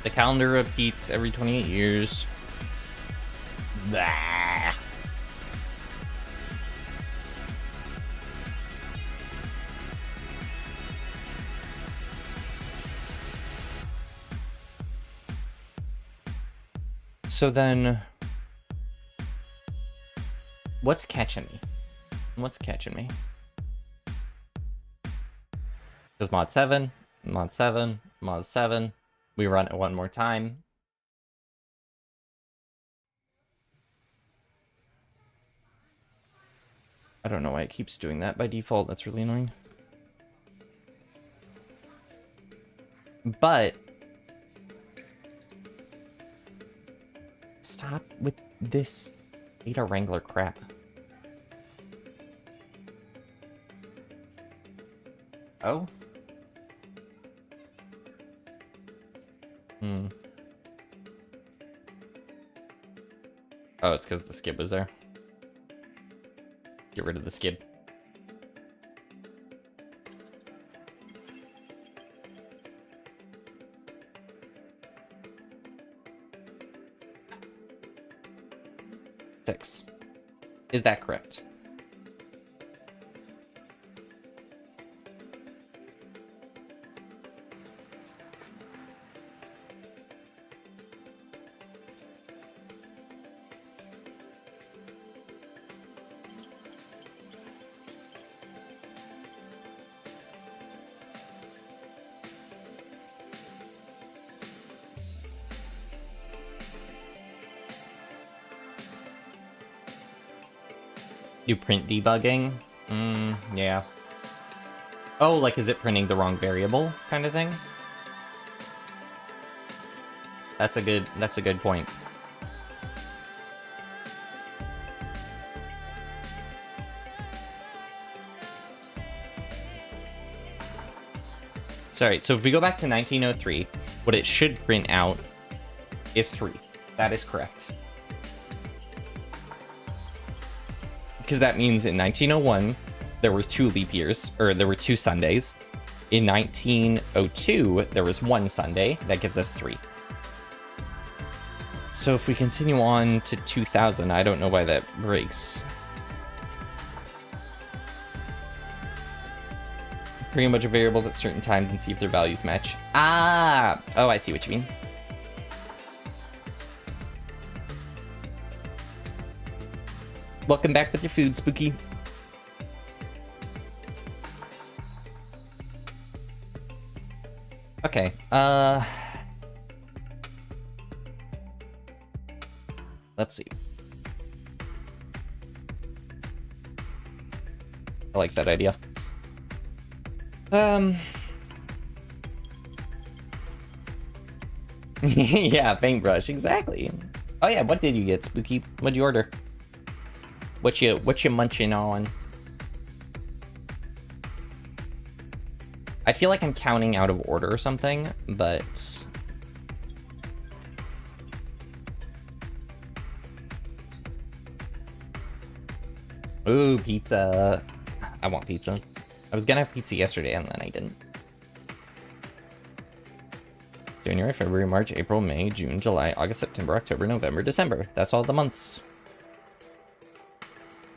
The calendar repeats every 28 years. Blah. So then, what's catching me? What's catching me? Because mod 7, mod 7, mod 7. We run it one more time. I don't know why it keeps doing that by default. That's really annoying. But stop with this data wrangler crap. Oh? Oh, it's because the skid was there. Get rid of the skid. Six. Is that correct? Do print debugging? Yeah. Oh, like, is it printing the wrong variable kind of thing? That's a good point. Sorry, so if we go back to 1903, what it should print out is 3. That is correct. Because that means in 1901, there were 2 leap years, or there were 2 Sundays. In 1902, there was 1 Sunday. That gives us 3. So if we continue on to 2000, I don't know why that breaks. Bring a bunch of variables at certain times and see if their values match. Ah! Oh, I see what you mean. Welcome back with your food, Spooky. Okay, let's see. I like that idea. Yeah, paintbrush, exactly. Oh yeah, what did you get, Spooky? What'd you order? What you munching on? I feel like I'm counting out of order or something, but ooh, pizza. I want pizza. I was gonna have pizza yesterday and then I didn't. January, February, March, April, May, June, July, August, September, October, November, December. That's all the months.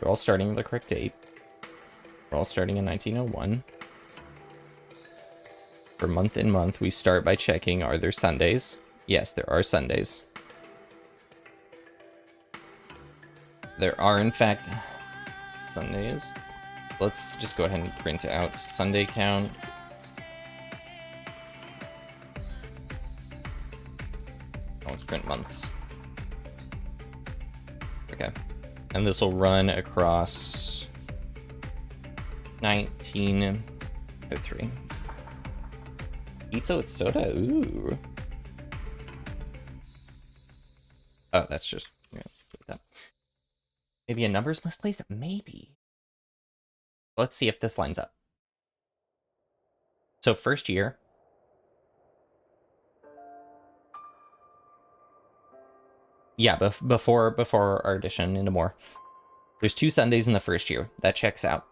We're all starting with the correct date. We're all starting in 1901. For month in month, we start by checking, are there Sundays? Yes, there are Sundays. There are, in fact, Sundays. Let's just go ahead and print out Sunday count. Oh, let's print months. Okay. And this will run across 1903. Pizza with soda? Ooh. Oh, that's just... Yeah, that. Maybe a numbers misplaced? Maybe. Let's see if this lines up. So first year. Yeah, before our addition into more. There's 2 Sundays in the first year. That checks out.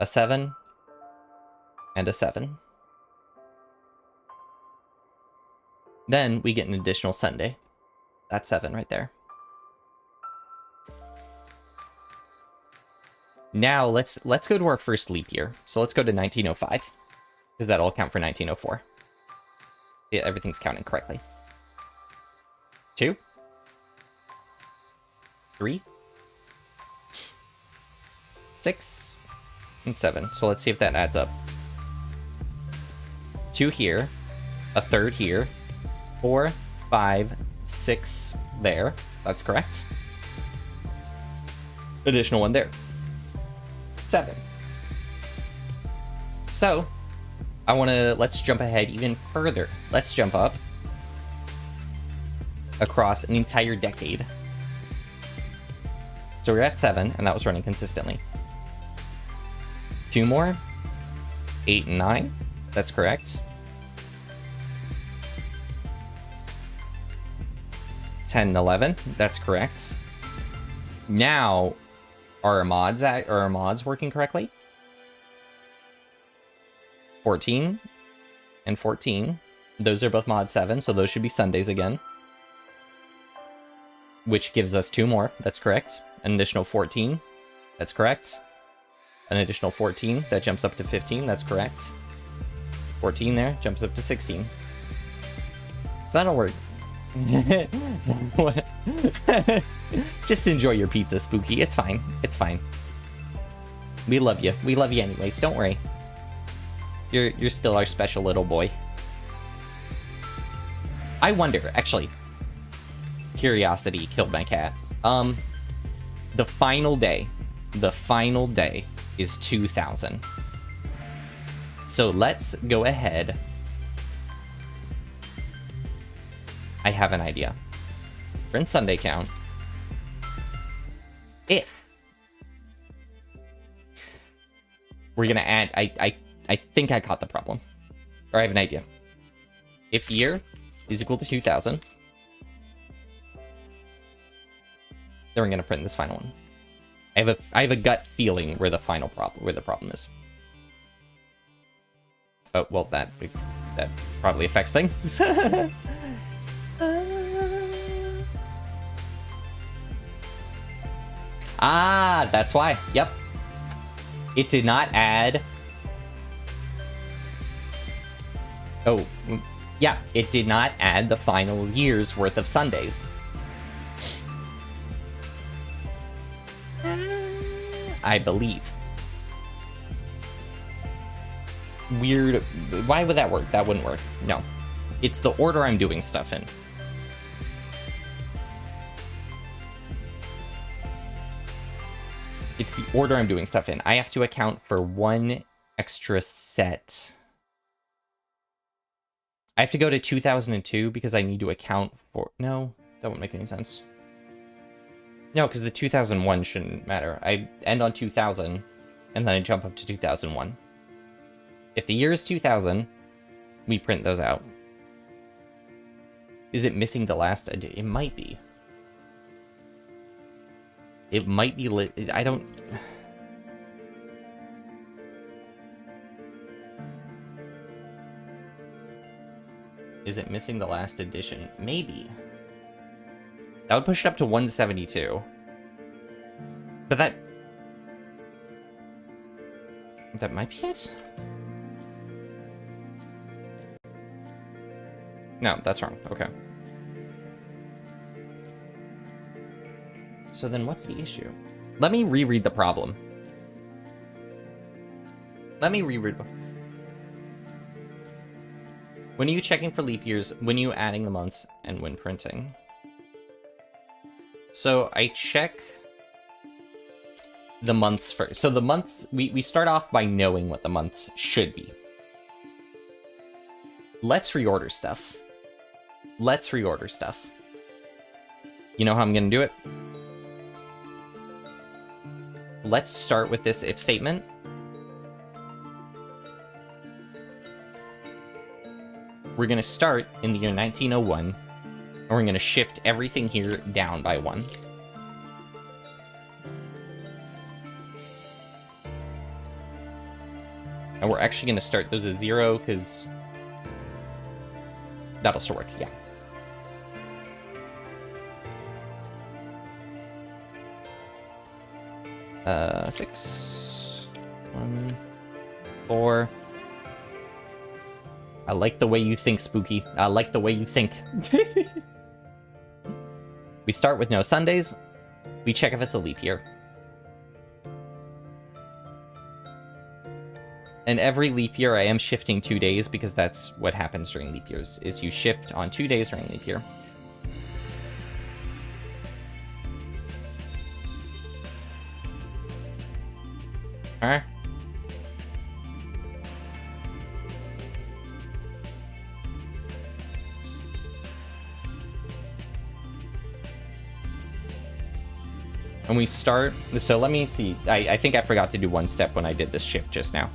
A 7 and a 7. Then we get an additional Sunday. That's 7 right there. Now let's go to our first leap year. So let's go to 1905. Because that'll account for 1904. Yeah, everything's counting correctly. 2. 3. 6. And 7. So let's see if that adds up. 2 here. A 3rd here. 4, 5, 6 there. That's correct. Additional 1 there. 7. So, let's jump ahead even further. Let's jump up across an entire decade. So we're at 7, and that was running consistently. 2 more. 8 and 9. That's correct. 10 and 11. That's correct. Now, are our mods working correctly? 14 and 14. Those are both mod 7, so those should be Sundays again. Which gives us 2 more. That's correct. An additional 14. That's correct. An additional 14. That jumps up to 15. That's correct. 14 there. Jumps up to 16. So that'll work. Just enjoy your pizza, Spooky. It's fine. It's fine. We love you. We love you anyways. Don't worry. You're still our special little boy. I wonder, actually. Curiosity killed my cat. The final day is 2000. So let's go ahead. I have an idea. Print Sunday count. If we're gonna add, I think I caught the problem. Or I have an idea. If year is equal to 2000, then we're gonna print this final one. I have a gut feeling where the problem is. Oh well, that probably affects things. Ah, that's why. Yep. It did not add. Oh, yeah. It did not add the final year's worth of Sundays. I believe. Weird. Why would that work? That wouldn't work. No. It's the order I'm doing stuff in. It's the order I'm doing stuff in. I have to account for 1 extra set. I have to go to 2002 because I need to account for... No, that wouldn't make any sense. No, because the 2001 shouldn't matter. I end on 2000, and then I jump up to 2001. If the year is 2000, we print those out. Is it missing the last... It might be. It might be lit. I don't... Is it missing the last edition? Maybe. That would push it up to 172. But that might be it? No, that's wrong. Okay. So then what's the issue? Let me reread the problem. Let me reread. When are you checking for leap years? When are you adding the months? And when printing? So I check the months first. So the months, we start off by knowing what the months should be. Let's reorder stuff. You know how I'm gonna do it? Let's start with this if statement. We're gonna start in the year 1901, and we're gonna shift everything here down by 1. And we're actually gonna start those at 0, because that'll still work, yeah. Uh, 6, 1, 4. I like the way you think, Spooky. I like the way you think. We start with no Sundays. We check if it's a leap year. And every leap year I am shifting 2 days, because that's what happens during leap years, is you shift on 2 days during leap year. Alright. And we start, so let me see. I think I forgot to do one step when I did this shift just now.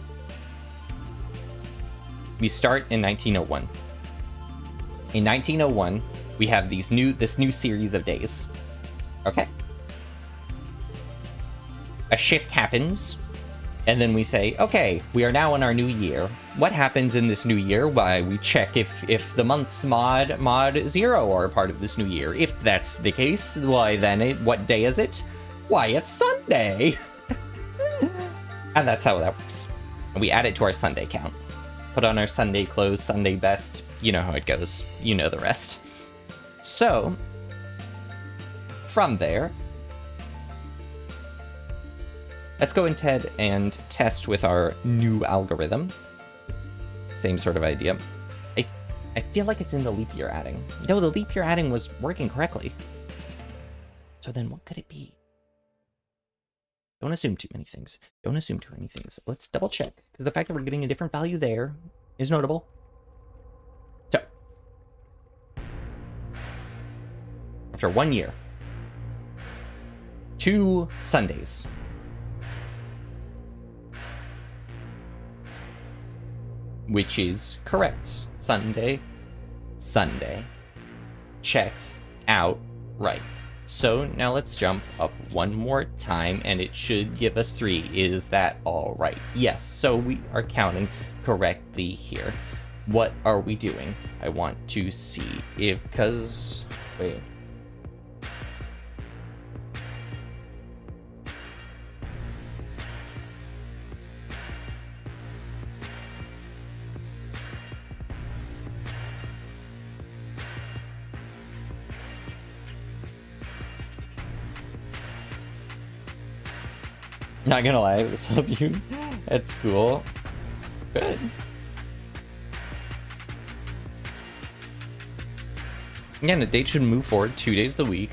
We start in 1901. In 1901, we have this new series of days. Okay? A shift happens, and then we say, okay, we are now in our new year. What happens in this new year? Why, we check if the months mod 0 are a part of this new year. If that's the case, why then what day is it? Why, it's Sunday! And that's how that works. And we add it to our Sunday count. Put on our Sunday clothes, Sunday best. You know how it goes. You know the rest. So, from there, let's go ahead and test with our new algorithm. Same sort of idea. I feel like it's in the leap year adding. No, the leap year adding was working correctly. So then what could it be? Don't assume too many things. Don't assume too many things. Let's double check, because the fact that we're getting a different value there is notable. So, after 1 year, 2 Sundays. Which is correct. Sunday. Checks out right. So now let's jump up one more time, and it should give us 3. Is that all right? Yes, so we are counting correctly here. What are we doing? I want to see if, because, wait. Not gonna lie, this helped you at school. Good. Again, the date should move forward 2 days of the week.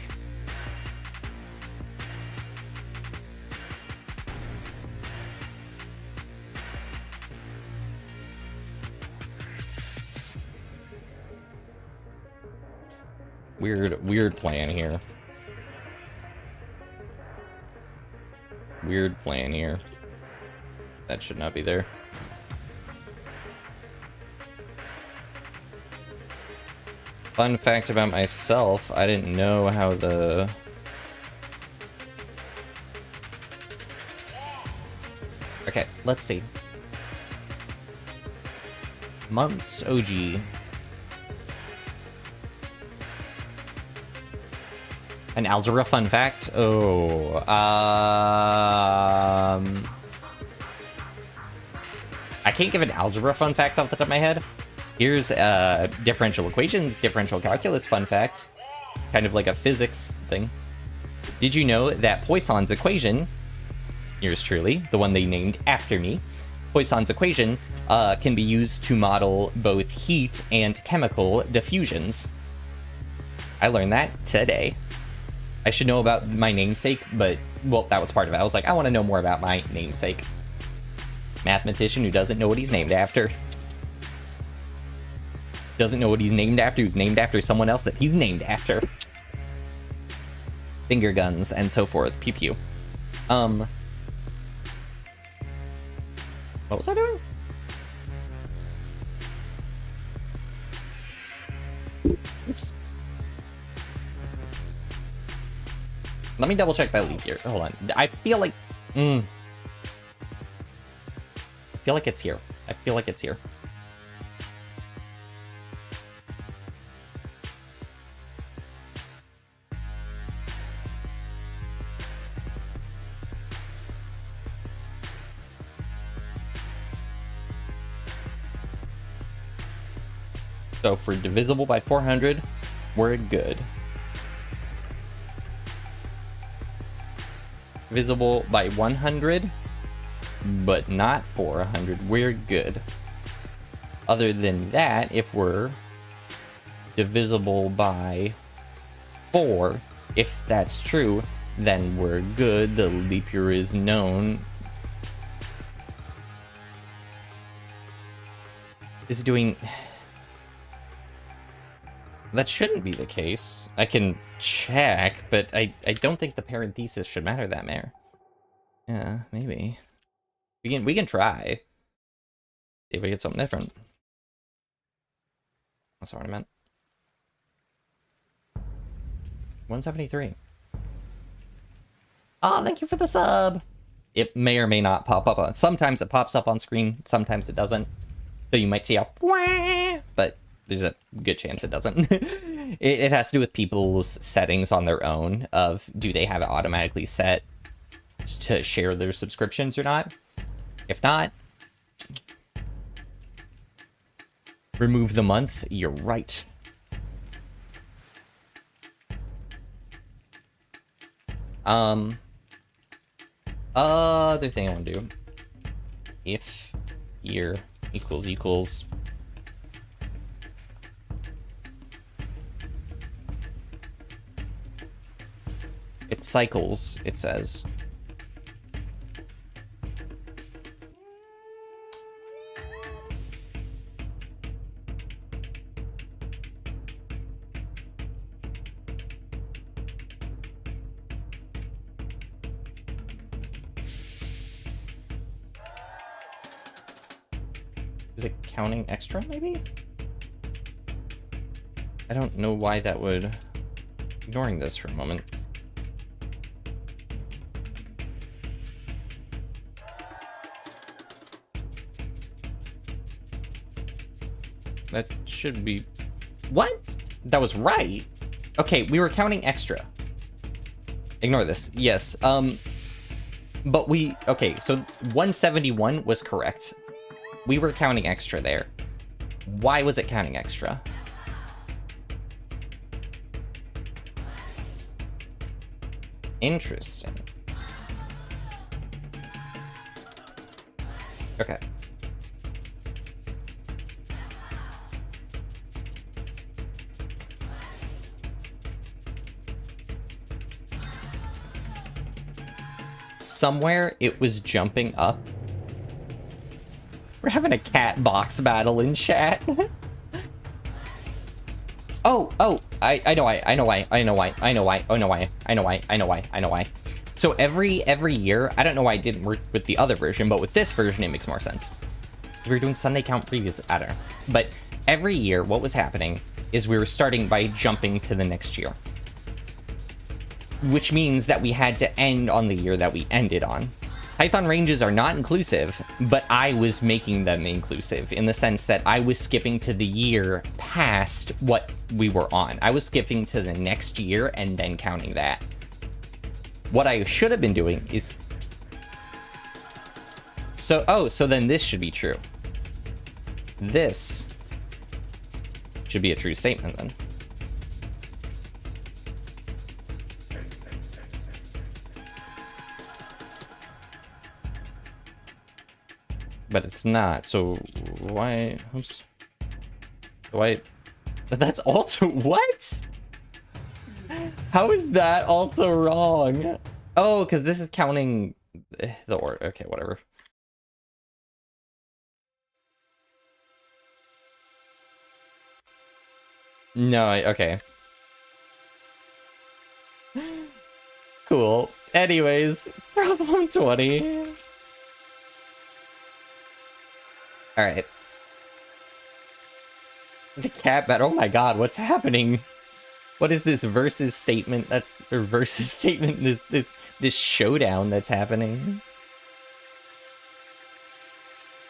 Weird plan here. Weird plan here. That should not be there. Fun fact about myself, I didn't know how the... Okay, let's see. Months, OG. An algebra fun fact? Oh, I can't give an algebra fun fact off the top of my head. Here's differential equations, differential calculus fun fact. Kind of like a physics thing. Did you know that Poisson's equation, yours truly, the one they named after me, Poisson's equation can be used to model both heat and chemical diffusions? I learned that today. I should know about my namesake, but, well, that was part of it. I was like, I want to know more about my namesake. Mathematician who doesn't know what he's named after. Doesn't know what he's named after, who's named after someone else that he's named after. finger guns, and so forth. Pew pew. What was I doing? Oops. Let me double check that leak here. Hold on. I feel like... I feel like it's here. I feel like it's here. So for divisible by 400, we're good. Divisible by 100, but not 400, we're good. Other than that, if we're divisible by 4, if that's true, then we're good. The leap year is known. Is it doing... That shouldn't be the case. I can check, but I don't think the parenthesis should matter that much. Yeah, maybe. We can try. See if we get something different. That's what I meant. 173. Oh, thank you for the sub. It may or may not pop up on. Sometimes it pops up on screen, sometimes it doesn't. So you might see a wah, but there's a good chance it doesn't. It has to do with people's settings on their own of do they have it automatically set to share their subscriptions or not. If not, remove the month. You're right. Other thing I want to do. If year equals it cycles, it says. Is it counting extra, maybe? I don't know why that would... Ignoring this for a moment. That should be... What? That was right. Okay, we were counting extra. Ignore this. Yes. But we... Okay, so 171 was correct. We were counting extra there. Why was it counting extra? Interesting. Okay. Somewhere it was jumping up. We're having a cat box battle in chat. Oh, I know why. So every year, I don't know why it didn't work with the other version, but with this version, it makes more sense. We were doing Sunday count previous, I don't know. But every year, what was happening is we were starting by jumping to the next year. Which means that we had to end on the year that we ended on. Python ranges are not inclusive, but I was making them inclusive in the sense that I was skipping to the year past what we were on. I was skipping to the next year and then counting that. What I should have been doing is... So then this should be true. This should be a true statement then. But it's not, so why... Oops. Why... That's also... What? How is that also wrong? Oh, because this is counting the order. Okay, whatever. No, okay. Anyways, problem 20. Alright. The cat battle. Oh my god, what's happening? What is this versus statement that's... Or versus statement, this showdown that's happening?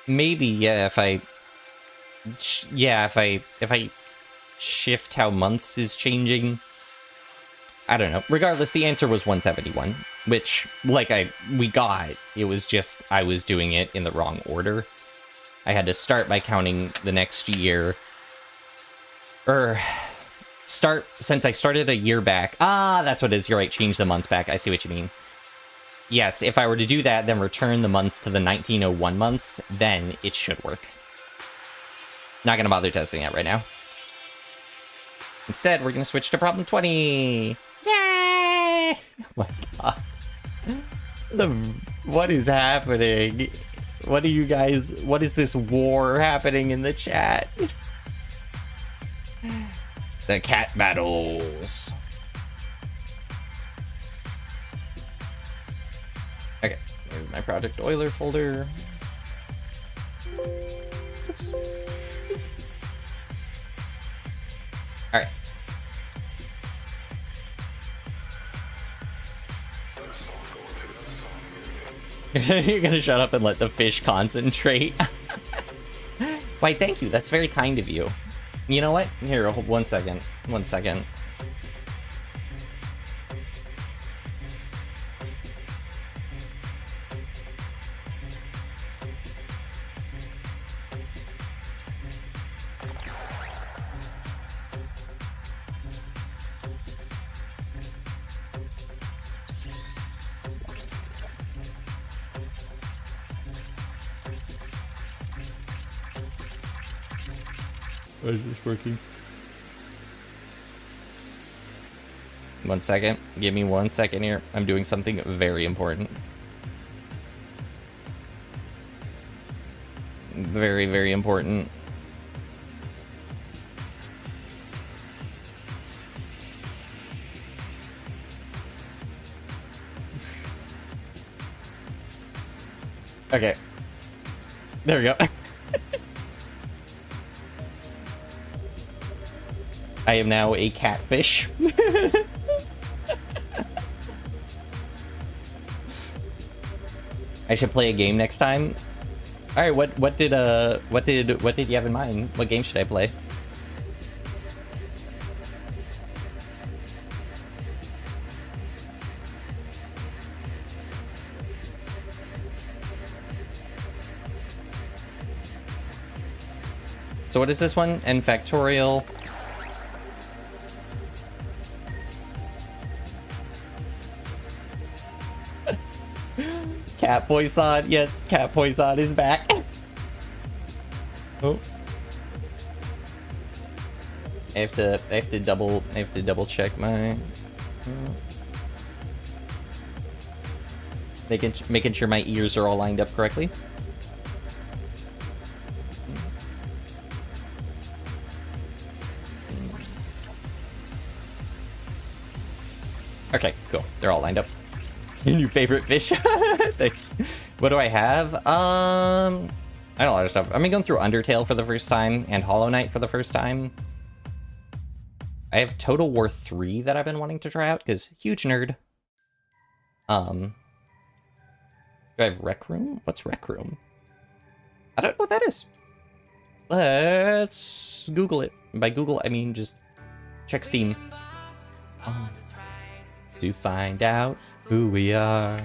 Maybe, yeah, if I... Yeah, if I shift how months is changing. I don't know. Regardless, the answer was 171, which, like we got, it was just I was doing it in the wrong order. I had to start by counting the next year. Since I started a year back. Ah, that's what it is. You're right, change the months back. I see what you mean. Yes, if I were to do that, then return the months to the 1901 months, then it should work. Not gonna bother testing that right now. Instead, we're gonna switch to problem 20. Yay! Oh my god. What is happening? What are you guys... What is this war happening in the chat? The cat battles. Okay, there's my Project Euler folder. Oops. Alright. You're gonna shut up and let the fish concentrate. Why, thank you. That's very kind of you. You know what? Here, 1 second. 1 second. Why is this working? 1 second. Give me 1 second here. I'm doing something very important. Very, very important. Okay. There we go. I am now a catfish. I should play a game next time. All right, what did you have in mind? What game should I play? So what is this one? N factorial. Cat Poisson, yes, Cat Poisson is back. Oh, I have to double check my making sure my ears are all lined up correctly. Okay, cool. They're all lined up. Your new favorite fish. Thank you. What do I have? I don't know, a lot of stuff. I'm going through Undertale for the first time and Hollow Knight for the first time. I have Total War 3 that I've been wanting to try out because huge nerd. Do I have Rec Room? What's Rec Room? I don't know what that is. Let's Google it. By Google, I mean just check Steam. To find out who we are,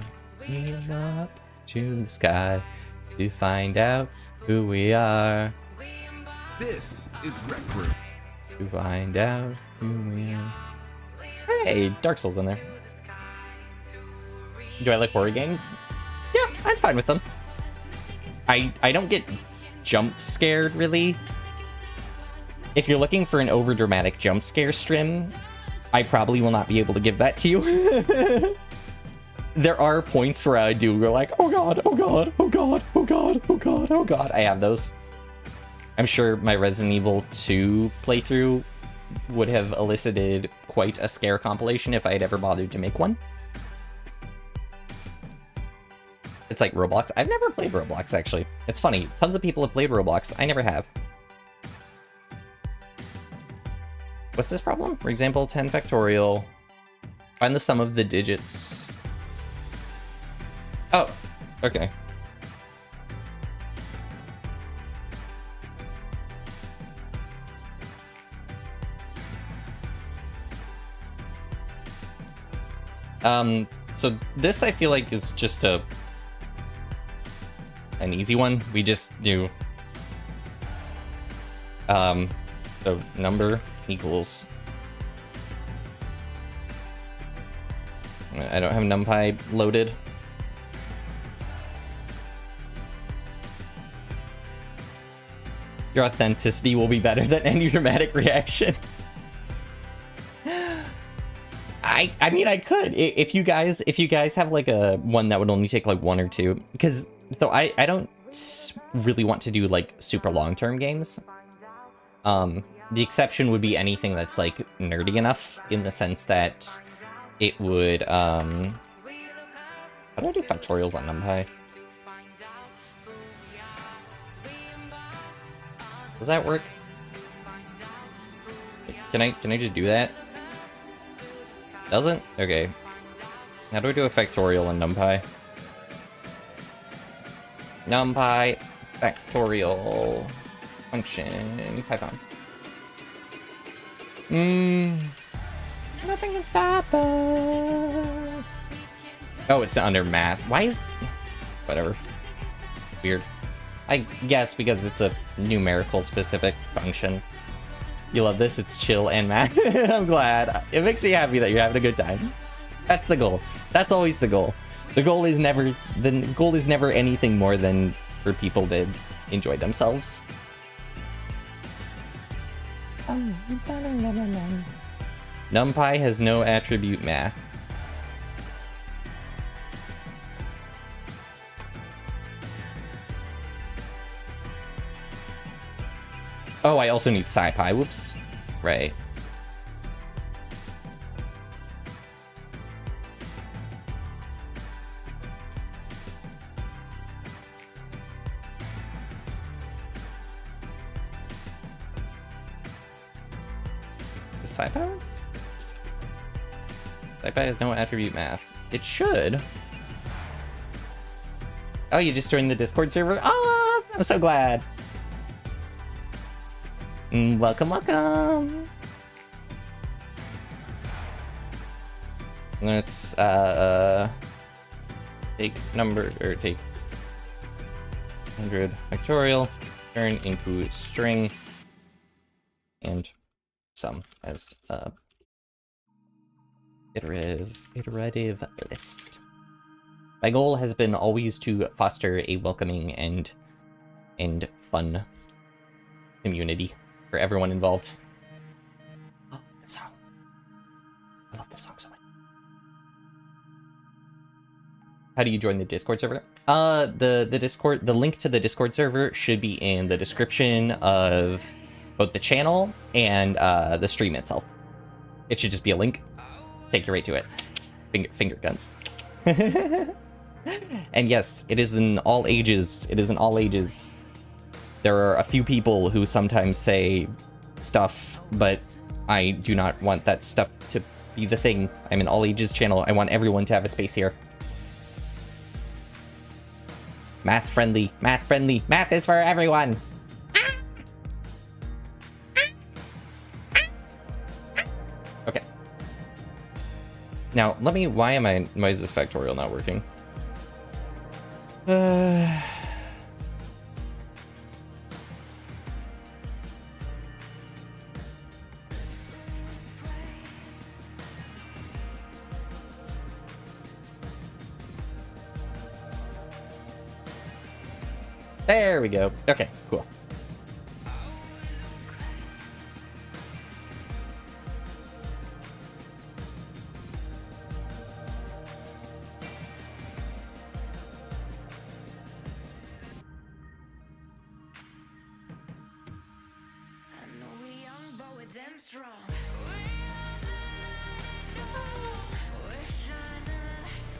lean up to the sky. To find out who we are. This is Rec Room. To find out who we are. Hey, Dark Souls in there. Do I like horror games? Yeah, I'm fine with them. I don't get jump scared, really. If you're looking for an overdramatic jump scare stream, I probably will not be able to give that to you. There are points where I do go like, oh god, oh god, oh god, oh god, oh god, oh god. I have those. I'm sure my Resident Evil 2 playthrough would have elicited quite a scare compilation if I had ever bothered to make one. It's like Roblox. I've never played Roblox, actually. It's funny. Tons of people have played Roblox. I never have. What's this problem? For example, 10 factorial. Find the sum of the digits. Oh, okay. So this I feel like is just an easy one. We just do so number equals, I don't have NumPy loaded. Your authenticity will be better than any dramatic reaction. I mean, I could if you guys have like a one that would only take like 1 or 2, because so I don't really want to do like super long-term games. The exception would be anything that's like nerdy enough, in the sense that it would how do I do factorials on NumPy? Does that work? Can I just do that? Doesn't? Okay. How do I do a factorial in NumPy? NumPy factorial function Python. Nothing can stop us. Oh, it's under math. Why is... Whatever. Weird. I guess because it's a numerical specific function. You love this? It's chill and math. I'm glad. It makes me happy that you're having a good time. That's the goal. That's always the goal. The goal is never anything more than for people to enjoy themselves. NumPy has no attribute math. Oh, I also need SciPy. Whoops. Right. The SciPy? SciPy has no attribute math. It should. Oh, you just joined the Discord server? Oh, I'm so glad. Welcome, welcome. Let's take number, or take 100 factorial, turn into string, and sum as iterative list. My goal has been always to foster a welcoming and fun community for everyone involved. Oh, this song. I love this song so much. How do you join the Discord server? The link to the Discord server should be in the description of both the channel and the stream itself. It should just be a link. Take you right to it. Finger guns. And yes, it is in all ages. It is in all ages. There are a few people who sometimes say stuff, but I do not want that stuff to be the thing. I'm an all ages channel. I want everyone to have a space here. Math friendly. Math friendly. Math is for everyone. Okay. Now, let me... Why is this factorial not working? There we go. Okay, cool.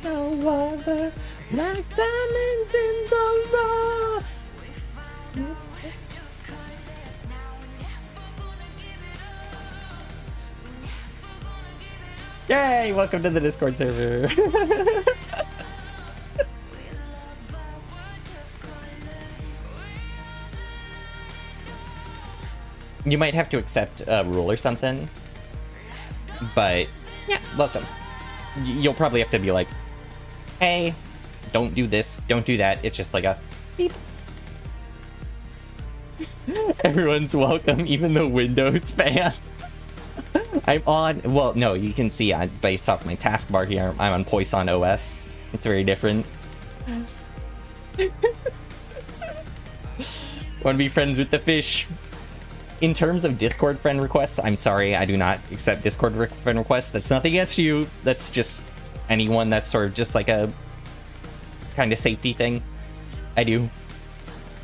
No other like diamonds in the rough. Yay! Welcome to the Discord server. You might have to accept a rule or something, but yeah, welcome. You'll probably have to be like, hey, don't do this, don't do that. It's just like a beep. Everyone's welcome, even the Windows fan. I'm on, well, no, you can see based off my taskbar here, I'm on Poisson OS. It's very different. Want to be friends with the fish? In terms of Discord friend requests, I'm sorry, I do not accept Discord friend requests. That's nothing against you. That's just anyone that's sort of just like a kind of safety thing. I do.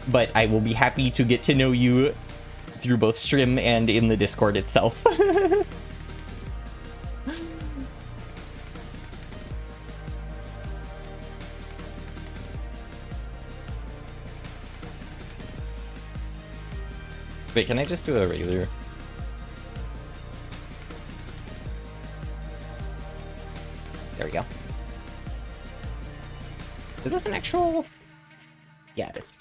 But I will be happy to get to know you through both stream and in the Discord itself. Wait, can I just do a regular? There we go. Is this an actual? Yeah, it is.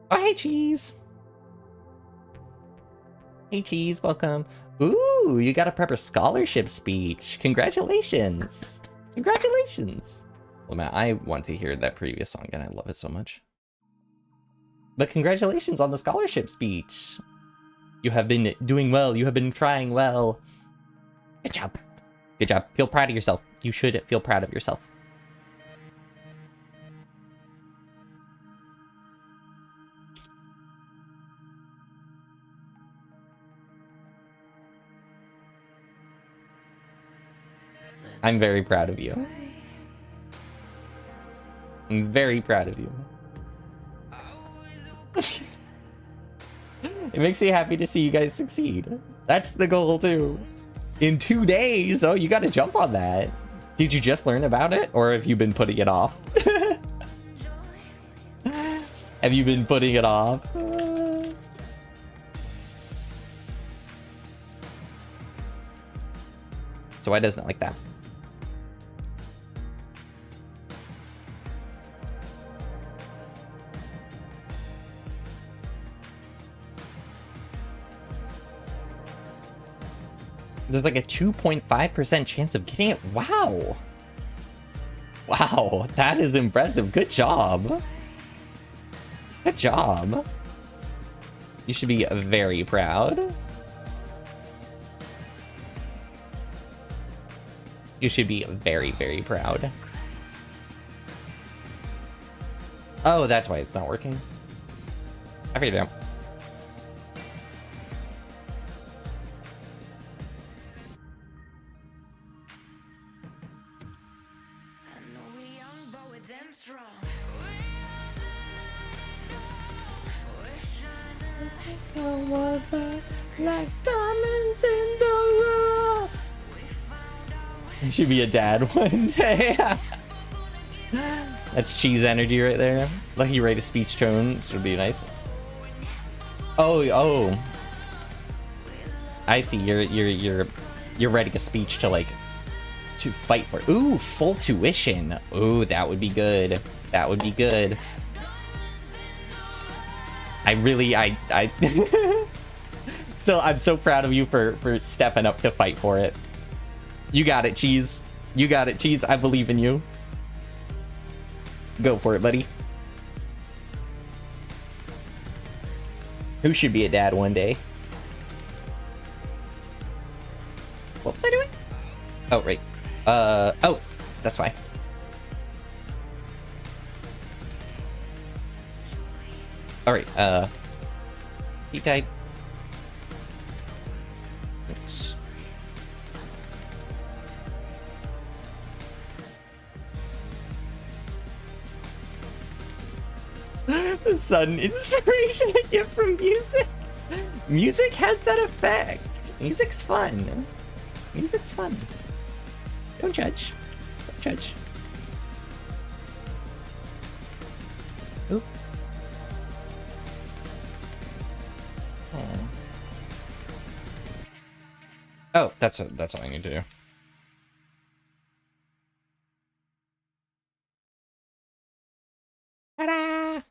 Oh, hey, Cheese! Hey, Cheese, welcome. Ooh, you got a proper scholarship speech. Congratulations! Congratulations! Well, man, I want to hear that previous song, and I love it so much. But congratulations on the scholarship speech! You have been doing well. You have been trying well. Good job. Good job. Feel proud of yourself. You should feel proud of yourself. I'm very proud of you. I'm very proud of you. It makes me happy to see you guys succeed. That's the goal too. In 2 days! Oh, you gotta jump on that. Did you just learn about it? Or have you been putting it off? Have you been putting it off? So why doesn't it like that? There's like a 2.5% chance of getting it. Wow. Wow, that is impressive. Good job. Good job. You should be very proud. You should be very, very proud. Oh, that's why it's not working. I figured it out. Like diamonds in the rough. I should be a dad one day. That's cheese energy right there. Lucky you write a speech tone. This would be nice. Oh. I see. You're writing a speech to like to fight for. Ooh, full tuition. Ooh, that would be good. That would be good. I still, I'm so proud of you for stepping up to fight for it. You got it, Cheese. You got it, Cheese. I believe in you. Go for it, buddy. Who should be a dad one day? What was I doing? Oh, right. Oh, that's why. Alright, he died. Thanks. The sudden inspiration I get from music. Music has that effect. Music's fun. Music's fun. Don't judge. Don't judge. Oop. Oh, that's all I need to do. Ta-da!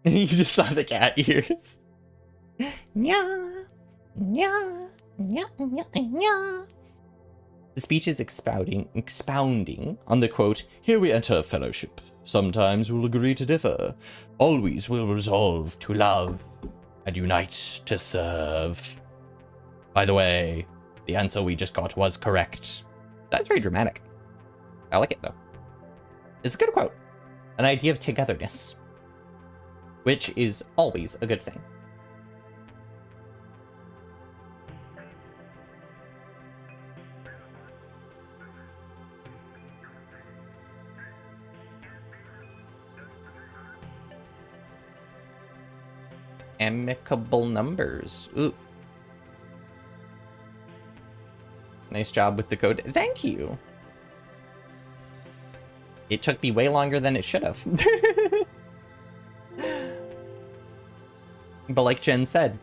You just saw the cat ears. Nya, nya, nya, nya, nya. The speech is expounding on the quote, "Here we enter fellowship. Sometimes we'll agree to differ. Always we'll resolve to love and unite to serve." By the way, the answer we just got was correct. That's very dramatic. I like it, though. It's a good quote. An idea of togetherness, which is always a good thing. Amicable numbers. Ooh. Nice job with the code. Thank you. It took me way longer than it should have. But like Jen said,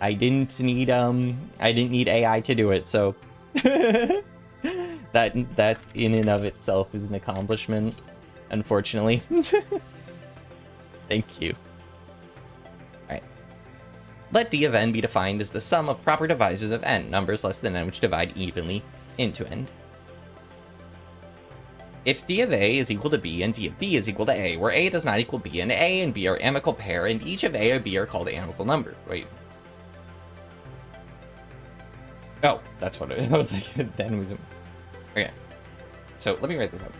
I didn't need AI to do it, so that in and of itself is an accomplishment, unfortunately. Thank you. Alright. Let D of n be defined as the sum of proper divisors of n, numbers less than n which divide evenly into n. If D of A is equal to B and D of B is equal to A, where A does not equal B, and A and B are amicable pair, and each of A or B are called an amicable number. Wait. Oh, that's what it was. Like, then was. Okay. So let me write this out.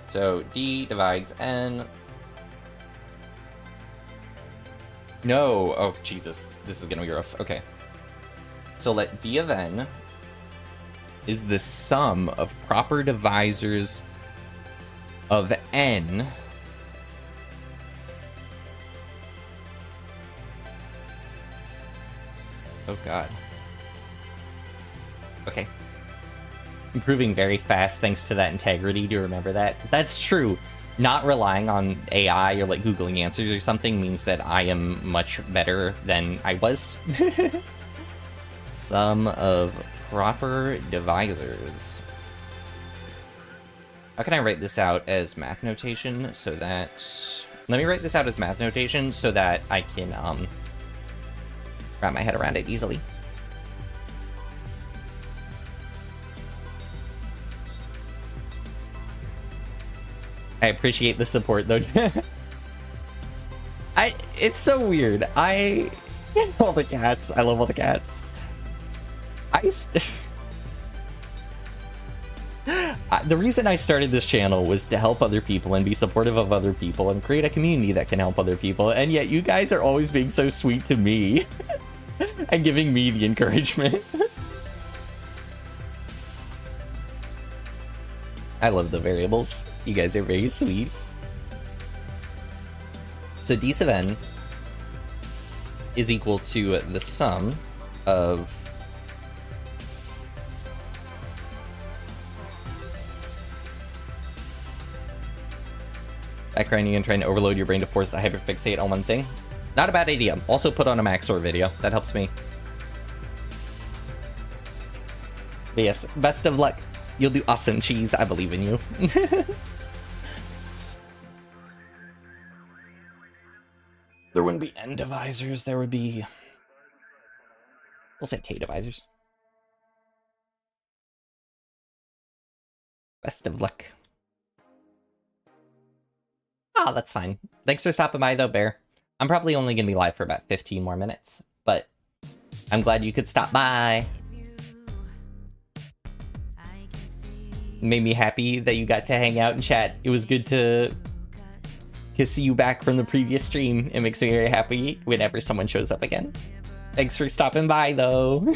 So D divides N. No. Oh, Jesus. This is gonna be rough. Okay. So let D of N is the sum of proper divisors of N oh god. Okay. Improving very fast thanks to that integrity. Do you remember that? That's true. Not relying on AI or like Googling answers or something means that I am much better than I was. Sum of proper divisors. How can I write this out as math notation so that... Let me write this out as math notation so that I can wrap my head around it easily. I appreciate the support though. It's so weird. I love all the cats. I love all the cats. The reason I started this channel was to help other people and be supportive of other people and create a community that can help other people, and yet you guys are always being so sweet to me and giving me the encouragement. I love the variables. You guys are very sweet. So D sub n is equal to the sum of backgrinding and trying to overload your brain to force it to hyperfixate on one thing. Not a bad idea. Also put on a maestro video. That helps me. But yes, best of luck. You'll do awesome, Cheese. I believe in you. There wouldn't be n divisors. There would be... We'll say k divisors. Best of luck. Oh, that's fine. Thanks for stopping by, though, Bear. I'm probably only going to be live for about 15 more minutes, but I'm glad you could stop by. Made me happy that you got to hang out and chat. It was good to see you back from the previous stream. It makes me very happy whenever someone shows up again. Thanks for stopping by, though.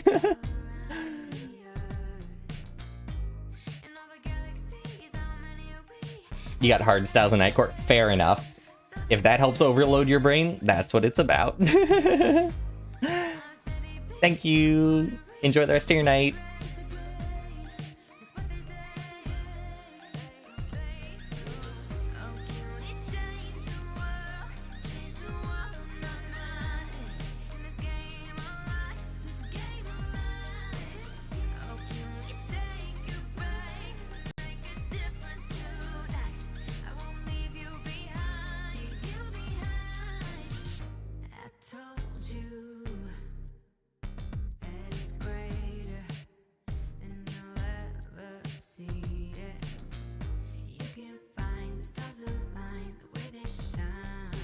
You got hard styles in Night Court. Fair enough. If that helps overload your brain, that's what it's about. Thank you. Enjoy the rest of your night.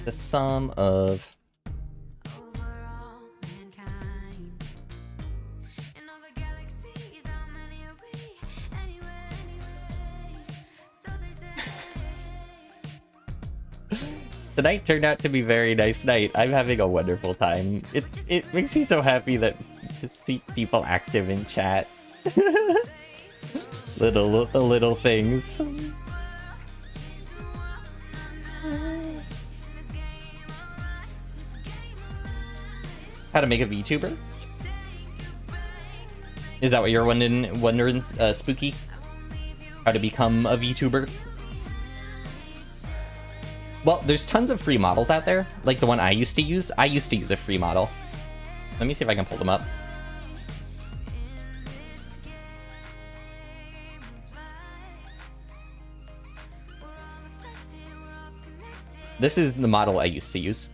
The sum of the night turned out to be a very nice night. I'm having a wonderful time. It makes me so happy that just see people active in chat. The little things. How to make a VTuber? Is that what you're wondering, Spooky? How to become a VTuber? Well, there's tons of free models out there, like the one I used to use. I used to use a free model. Let me see if I can pull them up. This is the model I used to use.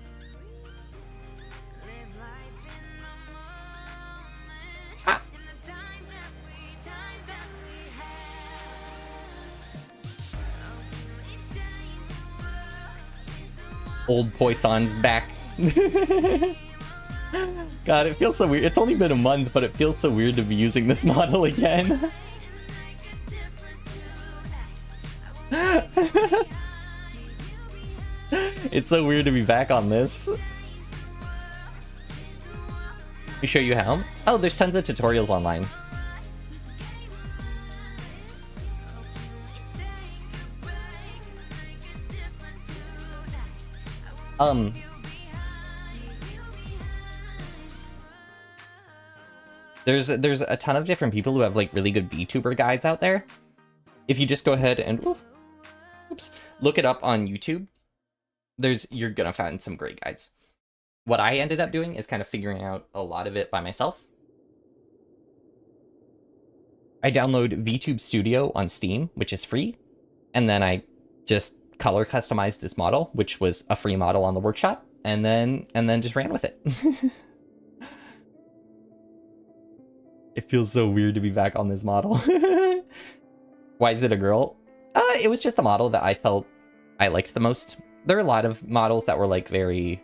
Old Poisson's back. God, it feels so weird. It's only been a month, but it feels so weird to be using this model again. It's so weird to be back on this. Let me show you how. Oh, there's tons of tutorials online. There's a ton of different people who have like really good VTuber guides out there. If you just go ahead and look it up on YouTube, you're gonna find some great guides. What I ended up doing is kind of figuring out a lot of it by myself. I download VTube Studio on Steam, which is free, and then I just color customized this model, which was a free model on the workshop, and then just ran with it. It feels so weird to be back on this model. Why is it a girl? It was just the model that I felt I liked the most. There are a lot of models that were like very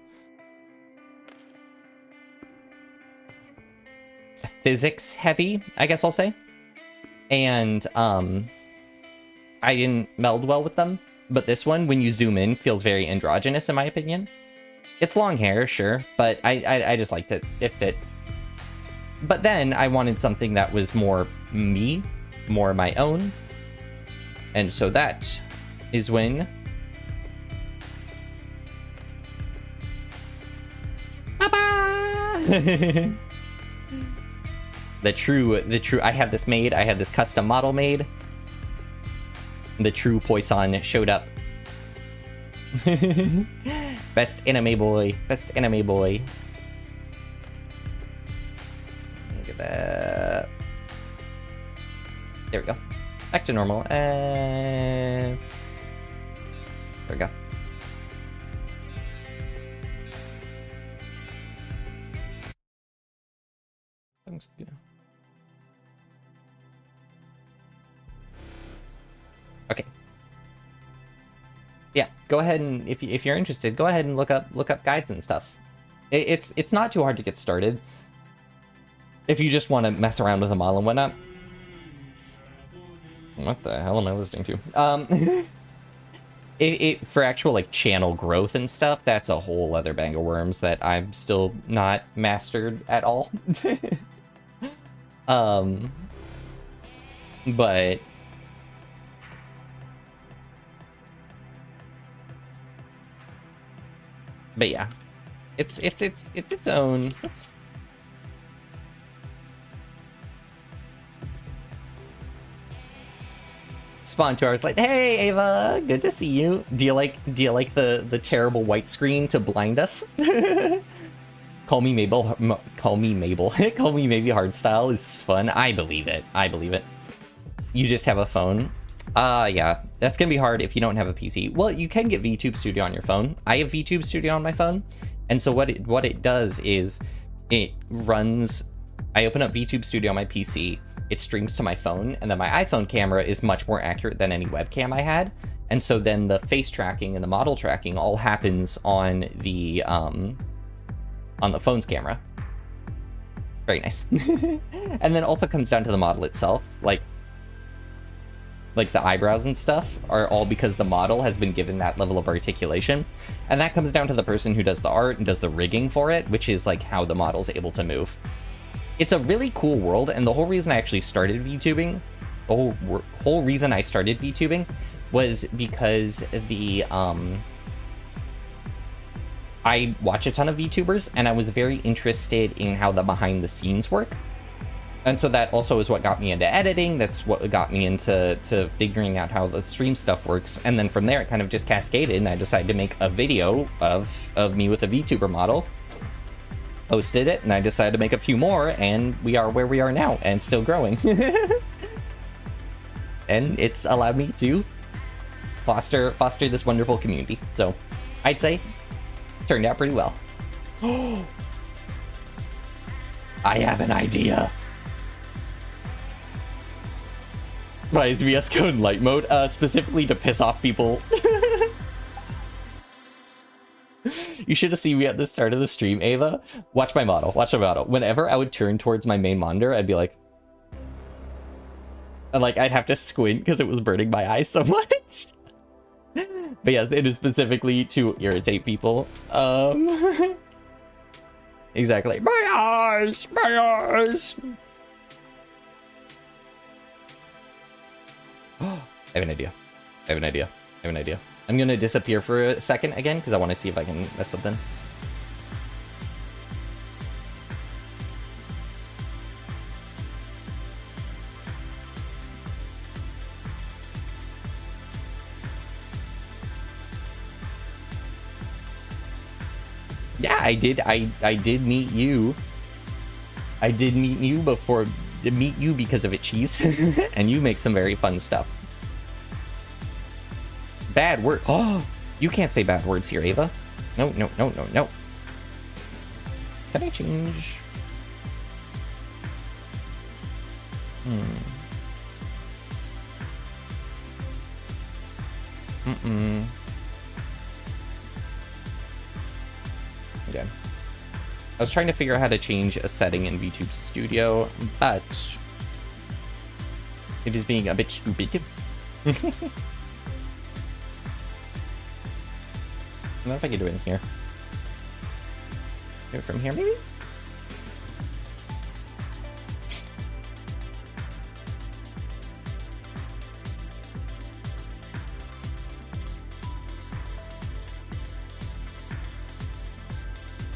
physics heavy, I guess I'll say. And I didn't meld well with them. But this one, when you zoom in, feels very androgynous in my opinion. It's long hair, sure, but I just liked it. It fit. But then I wanted something that was more me, more my own. And so that is when the true I have this made. I have this custom model made. The true Poisson showed up. Best anime boy. Best anime boy. Look at that. There we go. Back to normal. There we go. Thanks. Yeah. Okay. Yeah, go ahead and if you're interested, go ahead and look up guides and stuff. It's not too hard to get started. If you just want to mess around with a model and whatnot. What the hell am I listening to? For actual like channel growth and stuff, that's a whole other bag of worms that I'm still not mastered at all. But yeah, it's its own. Oops. Spawn 2 hours late. Hey Ava, good to see you. Do you like the terrible white screen to blind us? Call me Mabel. Call me Mabel. Call me maybe hardstyle is fun. I believe it. I believe it. You just have a phone. Yeah, that's gonna be hard if you don't have a PC. Well, you can get VTube Studio on your phone. I have VTube Studio on my phone, and so what it does is it runs. I open up VTube Studio on my PC. It streams to my phone, and then my iPhone camera is much more accurate than any webcam I had. And so then the face tracking and the model tracking all happens on the phone's camera. Very nice. And then also comes down to the model itself, like the eyebrows and stuff are all because the model has been given that level of articulation. And that comes down to the person who does the art and does the rigging for it, which is like how the model's able to move. It's a really cool world, and the whole reason I actually started VTubing, was because I watch a ton of VTubers, and I was very interested in how the behind the scenes work. And so that also is what got me into editing. That's what got me into figuring out how the stream stuff works. And then from there, it kind of just cascaded, and I decided to make a video of me with a VTuber model. Posted it, and I decided to make a few more, and we are where we are now, and still growing. And it's allowed me to foster this wonderful community. So I'd say turned out pretty well. I have an idea. Why is VS Code in light mode? Specifically to piss off people. You should have seen me at the start of the stream, Ava. Watch my model. Watch my model. Whenever I would turn towards my main monitor, I'd be like... And like, I'd have to squint because it was burning my eyes so much. But yes, it is specifically to irritate people. Exactly. My eyes! My eyes! I have an idea. I have an idea. I have an idea. I'm gonna disappear for a second again because I want to see if I can mess something. Yeah, I did. I did meet you. I did meet you before. Did meet you because of it, cheese, and you make some very fun stuff. Bad word. Oh, you can't say bad words here, Ava. No, no, no, no, no. Can I change? Okay. I was trying to figure out how to change a setting in VTube Studio, but it is being a bit stupid. I don't know if I can do it in here. Do it from here, maybe?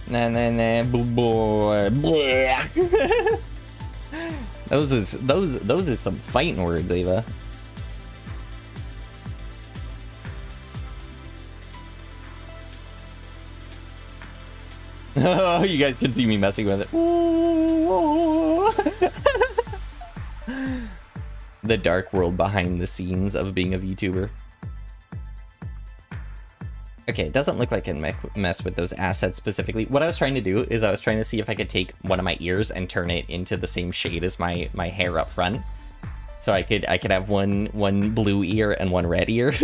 Nah, boy. Those is some fighting words, Ava. Oh, you guys can see me messing with it. The dark world behind the scenes of being a VTuber. Okay, it doesn't look like I can mess with those assets specifically. What I was trying to do is I was trying to see if I could take one of my ears and turn it into the same shade as my hair up front. So I could have one blue ear and one red ear.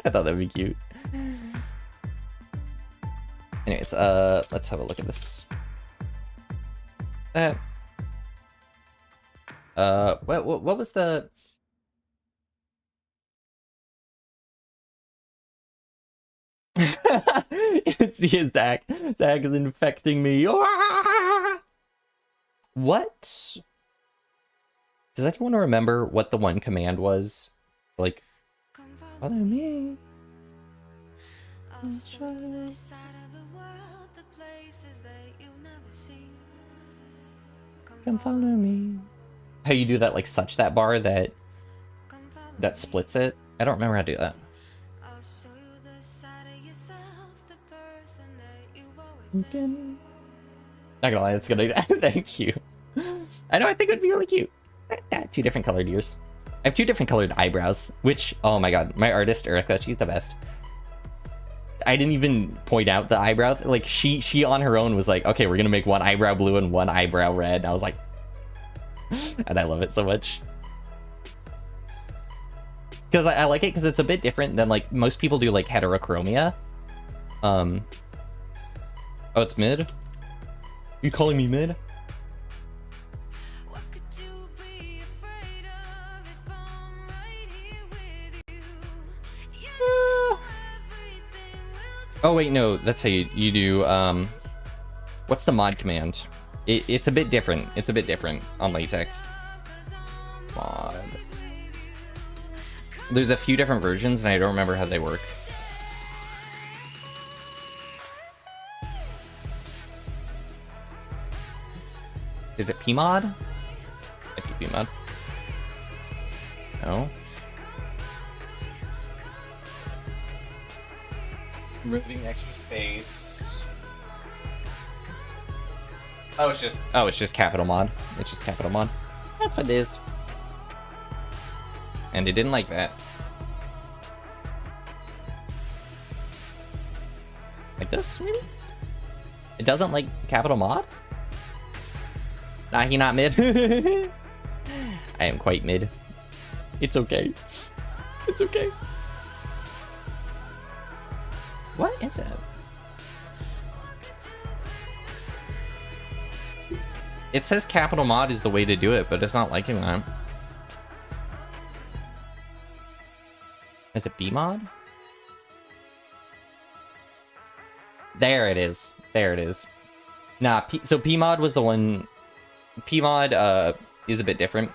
I thought that'd be cute. Anyways, let's have a look at this. What was the... See, Zach is infecting me. What? Does anyone remember what the one command was? Like, follow me. Come follow me. How you do that, like such that bar that splits it? I don't remember how to do that. Not gonna lie, it's gonna thank you. I know, I think it would be really cute. Two different colored ears. I have two different colored eyebrows, which, oh my god, my artist Erica, she's the best. I didn't even point out the eyebrow. Like, she on her own was like, okay, we're gonna make one eyebrow blue and one eyebrow red. And I was like, and I love it so much. Because I like it because it's a bit different than, like, most people do, like, heterochromia. Oh, it's mid? You calling me mid? Oh wait, no, that's how you do, what's the mod command? It's a bit different. It's a bit different on LaTeX. Mod. There's a few different versions, and I don't remember how they work. Is it pmod? Might be pmod. No. Removing extra space. Oh, it's just capital mod. It's just capital mod. That's what it is. And it didn't like that. Like this, maybe? It doesn't like capital mod? Nah, he not mid. I am quite mid. It's okay. It's okay. What is it? It says capital mod is the way to do it, but it's not liking that. Is it B mod? There it is. There it is. Nah, so P mod was the one. P mod is a bit different.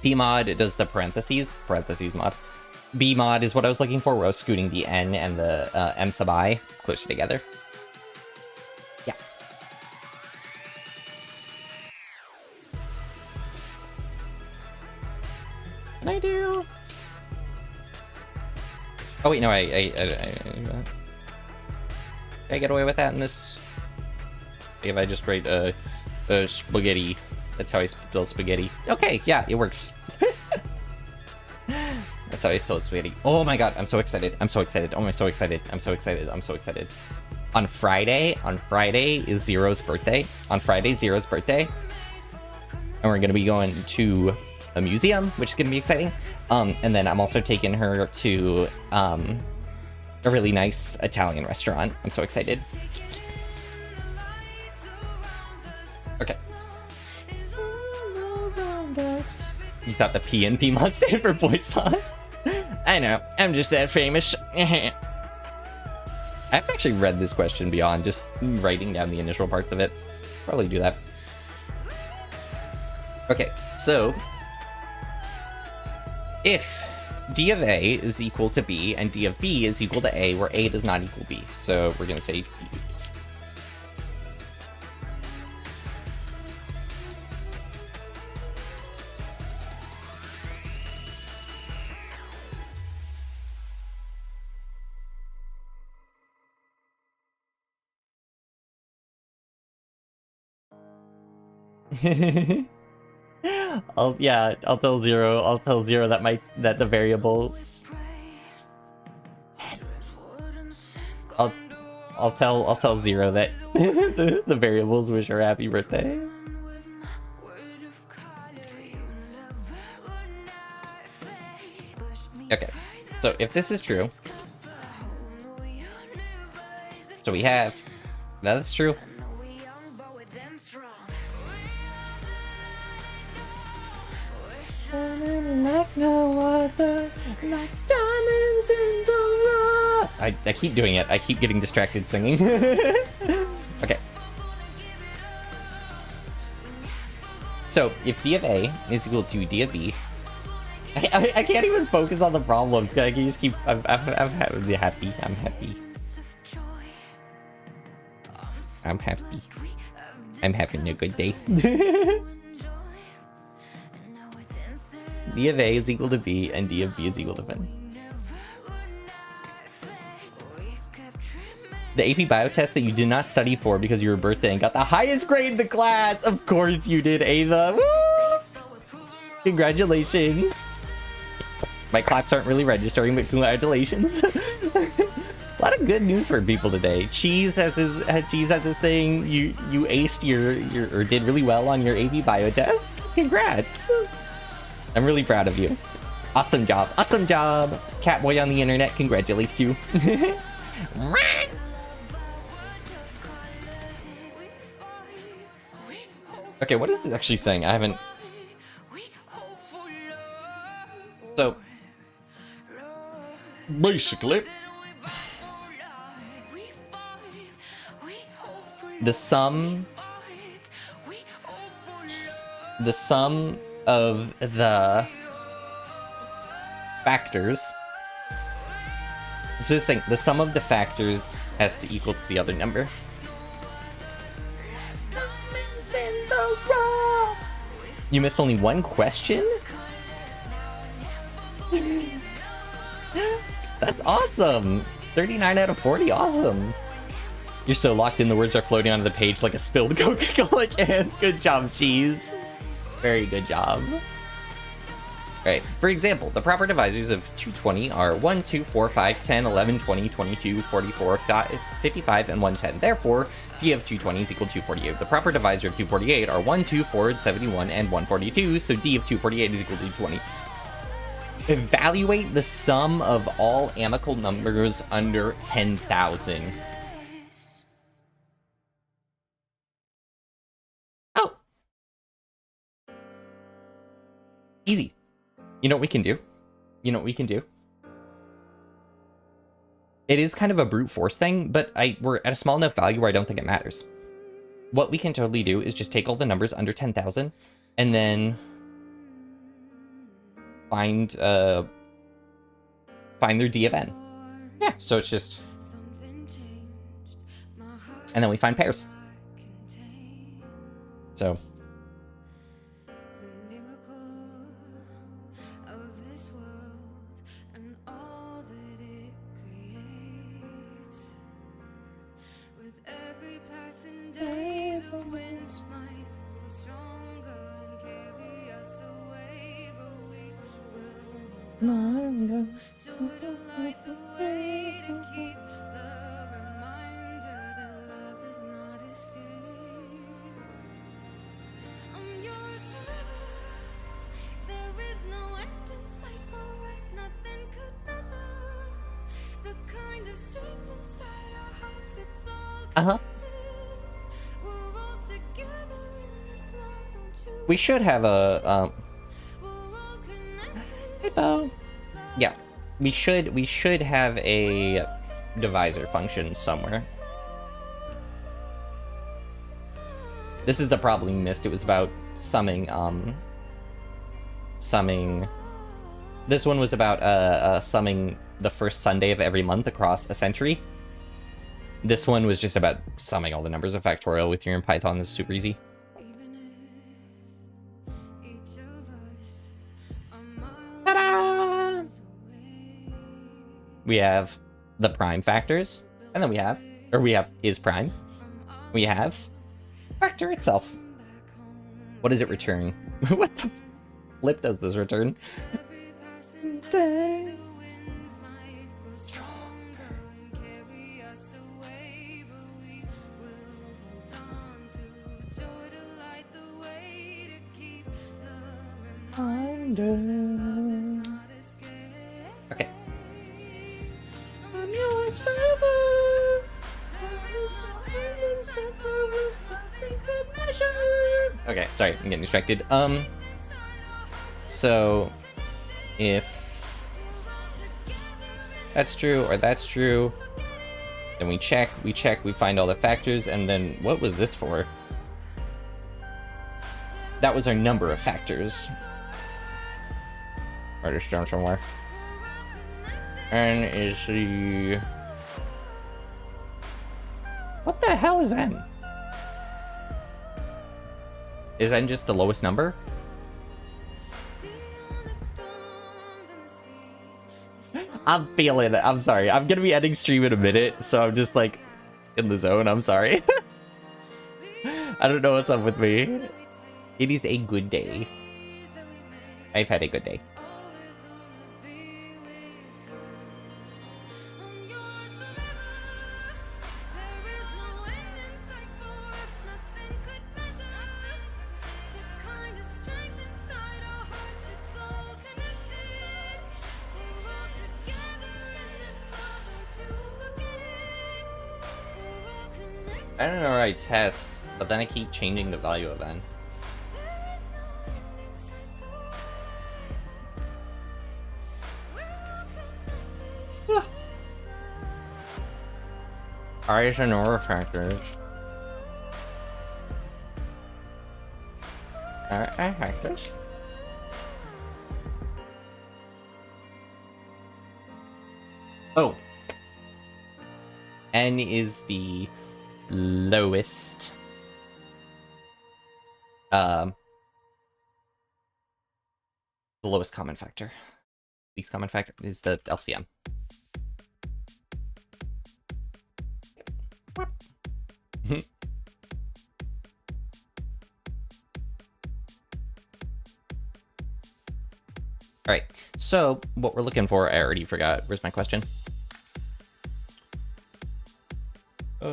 P mod does the parentheses mod. B mod is what I was looking for, where I was scooting the N and the M sub I closer together. Yeah. Can I do? Oh wait, no, Can I get away with that in this? If I just write spaghetti, that's how I spell spaghetti. Okay, yeah, it works. That's how I spell spaghetti. Oh my god, I'm so excited. I'm so excited. Oh, I'm so excited. I'm so excited. I'm so excited. On Friday is Zero's birthday. On Friday, Zero's birthday. And we're gonna be going to a museum, which is gonna be exciting. And then I'm also taking her to a really nice Italian restaurant. I'm so excited. Okay. You thought the P and P mod stand for Poisson? I know, I'm just that famous. I've actually read this question beyond just writing down the initial parts of it. Probably do that. Okay, so if D of A is equal to B and D of B is equal to A, where A does not equal B, so we're gonna say D. I'll tell Zero that the variables. I'll tell Zero that the variables wish her happy birthday. Okay, so if this is true, so we have that's true. like no other, like diamonds in the rough. I keep doing it. I keep getting distracted singing. Okay. So, if d of A is equal to d of B, I can't even focus on the problems. I can just keep. I'm happy. I'm happy. I'm happy. I'm having a good day. D of A is equal to B, and D of B is equal to N. The AP Bio test that you did not study for because of your birthday and got the highest grade in the class. Of course you did, Ava. Woo! Congratulations. My claps aren't really registering, but congratulations. A lot of good news for people today. Cheese has this thing. You aced your or did really well on your AP Bio test. Congrats. I'm really proud of you. Awesome job. Awesome job. Catboy on the internet congratulates you. Okay, what is this actually saying? I haven't... So... basically... The sum of the factors... So it's saying the sum of the factors has to equal to the other number. You missed only one question? That's awesome! 39 out of 40, awesome! You're so locked in, the words are floating onto the page like a spilled Coca-Cola can. Good job, Cheese. Very good job. Alright, for example, the proper divisors of 220 are 1, 2, 4, 5, 10, 11, 20, 22, 44, 55, and 110. Therefore, d of 220 is equal to 248. The proper divisor of 248 are 1, 2, 4, 71, and 142, so d of 248 is equal to 20. Evaluate the sum of all amical numbers under 10,000. Oh! Easy. You know what we can do? You know what we can do? It is kind of a brute force thing, but we're at a small enough value where I don't think it matters. What we can totally do is just take all the numbers under 10,000 and then find their d of n. Yeah, so it's just... And then we find pairs. So... We should have a yeah, we should have a divisor function somewhere. This is the problem you missed. It was about summing this one was about summing the first Sunday of every month across a century. This one was just about summing all the numbers of factorial with your in Python. This is super easy. Ta-da! We have the prime factors, and then we have is prime. We have factor itself. What does it return? What the flip does this return? Okay. I'm yours forever. Okay, sorry, I'm getting distracted. So If that's true or that's true, then we check, we find all the factors, and then what was this for? That was our number of factors. Or just down somewhere. N is the... What the hell is N? Is N just the lowest number? I'm feeling it. I'm sorry. I'm gonna be ending stream in a minute, so I'm just like in the zone. I'm sorry. I don't know what's up with me. It is a good day. I've had a good day. I don't know where I test, but then I keep changing the value of N. R is a number of factors. R are factors. Oh. N is the lowest. The lowest common factor. Least common factor is the LCM. Alright, so what we're looking for, I already forgot. Where's my question? Is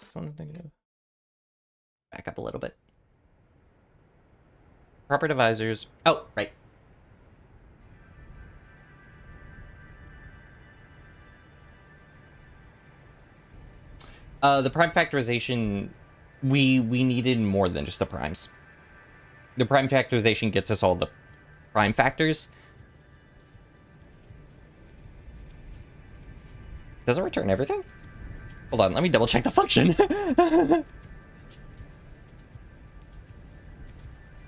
this one I'm thinking of? Back up a little bit. Proper divisors. Oh, right. The prime factorization, we needed more than just the primes. The prime factorization gets us all the prime factors. Does it return everything? Hold on, let me double check the function.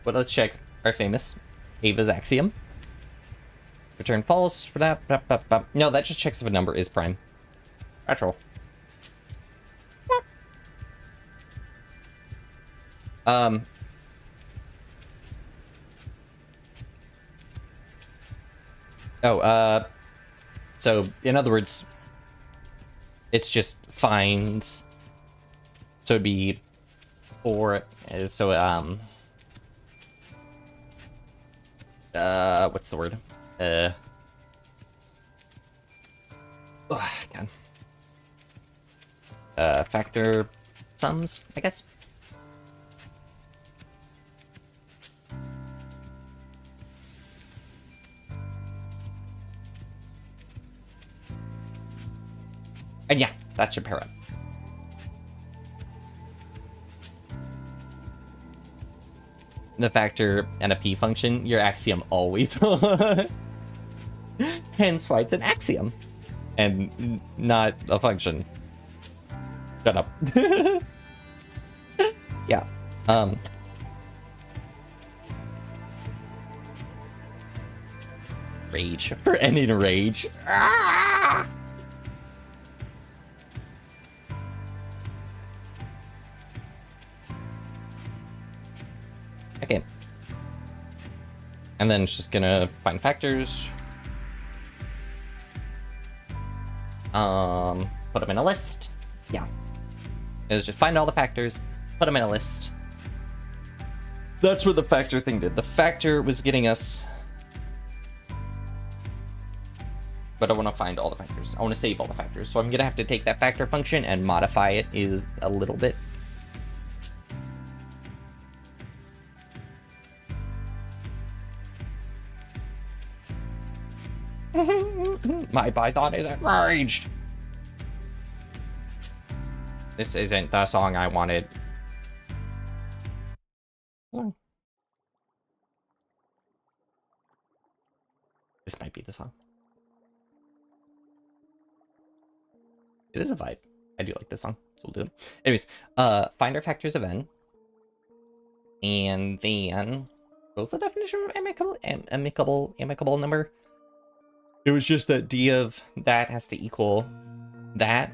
But let's check our famous Ava's axiom. Return false for that. No, that just checks if a number is prime. That's all. So in other words, it's just finds. So it'd be 4. So what's the word? Oh, God. Factor sums, I guess. And yeah, that should pair up. The factor and a p function, your axiom always. Hence why it's an axiom and not a function. Shut up. Yeah. Rage. For ending rage. Ah! Okay. And then it's just gonna find factors. Put them in a list. Yeah. It's just find all the factors, put them in a list. That's what the factor thing did. The factor was getting us... But I want to find all the factors. I want to save all the factors. So I'm gonna have to take that factor function and modify it is a little bit. My Python is enraged. This isn't the song I wanted. Oh. This might be the song. It is a vibe. I do like this song, so we'll do it. Anyways, find our factors of n. And then, what was the definition of amicable number? It was just that d of that has to equal that.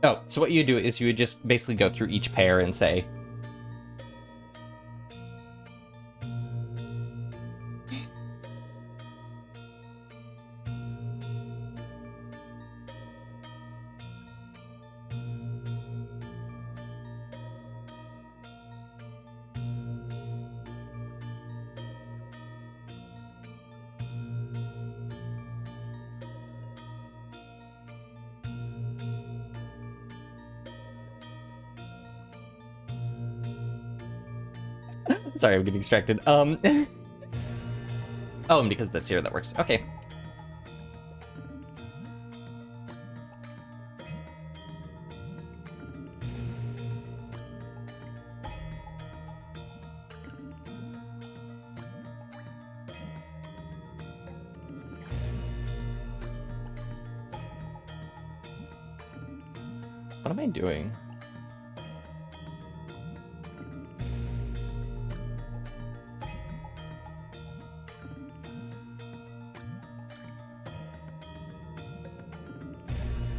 Oh, so what you do is you would just basically go through each pair and say, sorry, I'm getting distracted. Oh, and because that's here, that works. Okay. What am I doing?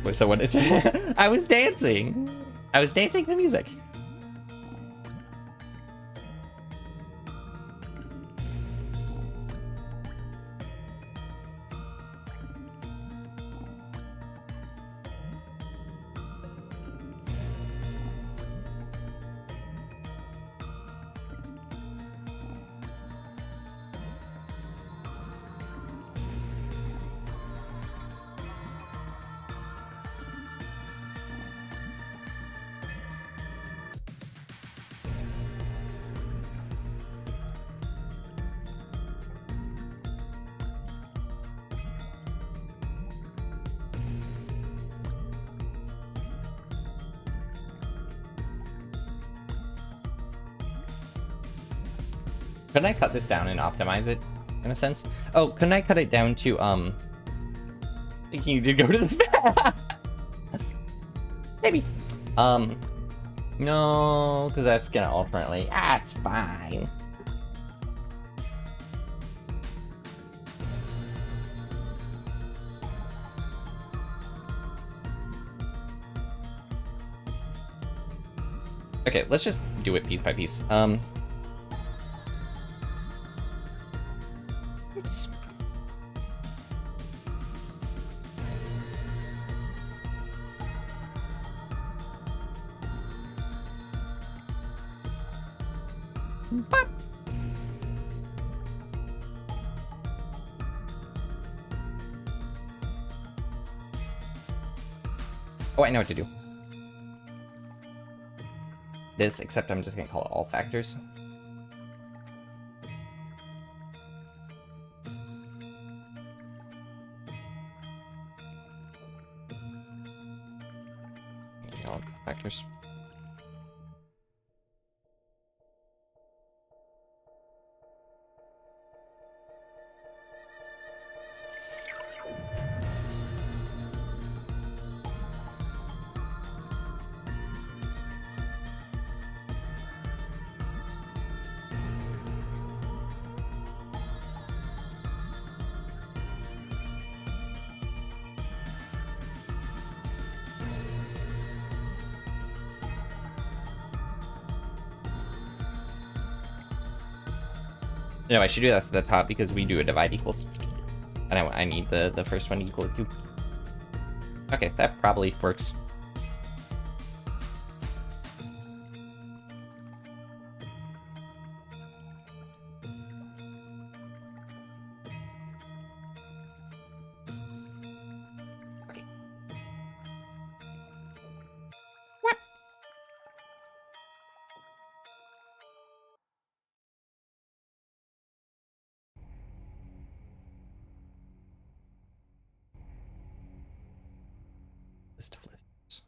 Wait, so what is it? I was dancing. I was dancing to music. Couldn't I cut this down and optimize it, in a sense? Oh, couldn't I cut it down to, thinking you did go to the maybe. No, because that's gonna alternately. That's fine. Okay, let's just do it piece by piece. Oops. Bop. Oh, I know what to do. This, except I'm just gonna call it all factors. All factors. No, I should do that at the top because we do a divide equals. And I need the first one to equal 2. Okay, that probably works. List of lists.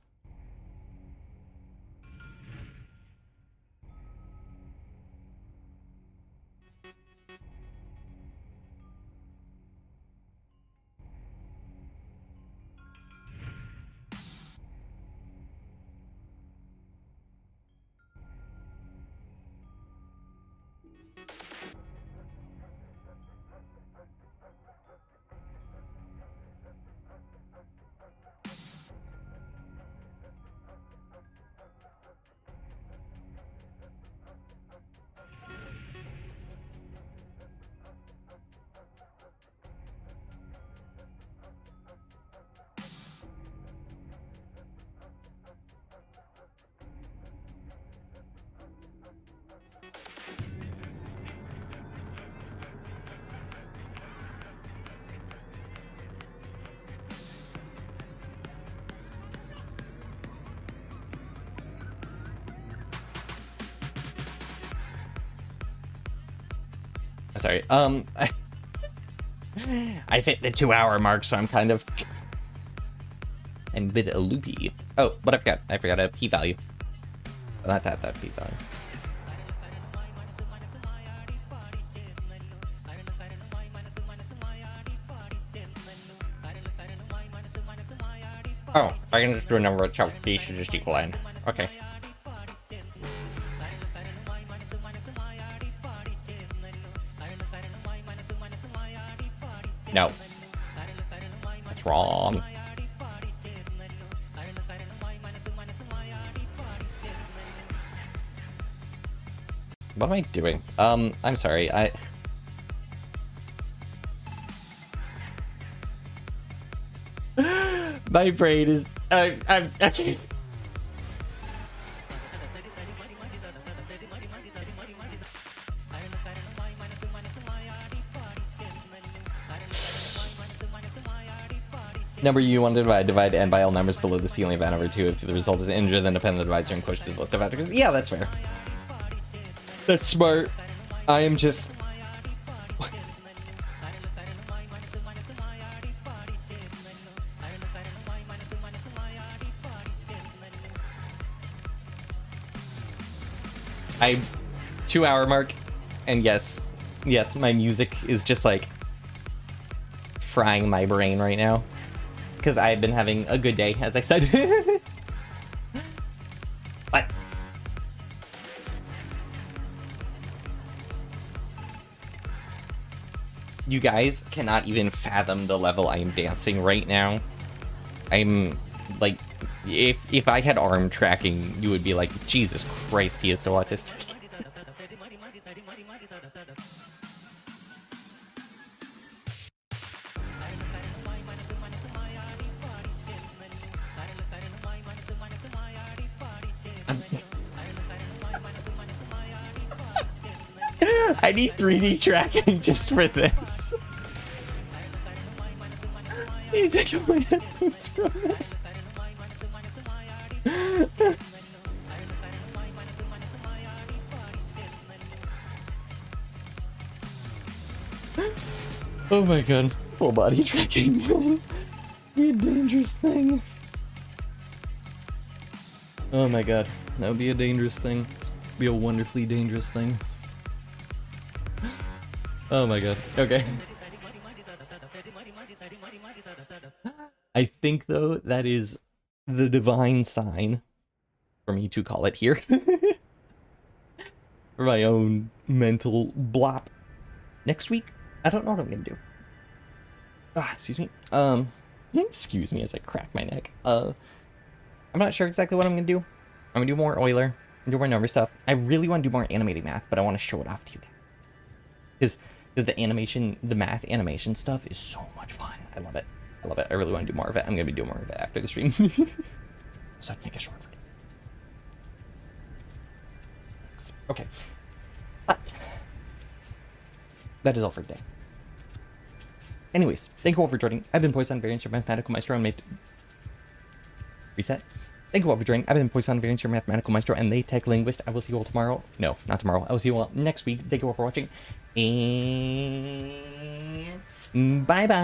I'm sorry. I've hit the 2-hour mark, so I'm kind of... I'm a bit loopy. Oh, but I forgot a p value. Well, not that p value. Oh, I can just do a number of b should just equal n. Okay. No. That's wrong. What am I doing? I'm sorry, my brain is... I'm actually... Number you want to divide n by all numbers below the ceiling of n over 2. If the result is integer, then depend on the divisor and push to the list of factors. Yeah, that's fair. That's smart. I am just... I 2-hour mark, and yes, my music is just like frying my brain right now because I've been having a good day, as I said. But you guys cannot even fathom the level I am dancing right now. I'm like, if I had arm tracking, you would be like, Jesus Christ, he is so autistic. I need 3D tracking just for this. I need to take my headphones from it. Oh my god, full body tracking, man. Be a dangerous thing. Oh my god, that would be a dangerous thing. Be a wonderfully dangerous thing. Oh my god, okay. I think though that is the divine sign for me to call it here. For my own mental blop. Next week, I don't know what I'm gonna do. Excuse me. Excuse me as I crack my neck. I'm not sure exactly what I'm gonna do. I'm gonna do more Euler, do more number stuff. I really want to do more animated math, but I want to show it off to you guys. Because the animation, the math animation stuff is so much fun. I love it. I love it. I really want to do more of it. I'm gonna be doing more of it after the stream. So I can make a short video. Okay. But that is all for today. Anyways, thank you all for joining. I've been Poisson, Variance, your mathematical maestro, and made... Reset. Thank you all for joining. I've been Poisson, Variance, your mathematical maestro, and LaTeX linguist. I will see you all tomorrow. No, not tomorrow. I will see you all next week. Thank you all for watching. And... bye-bye.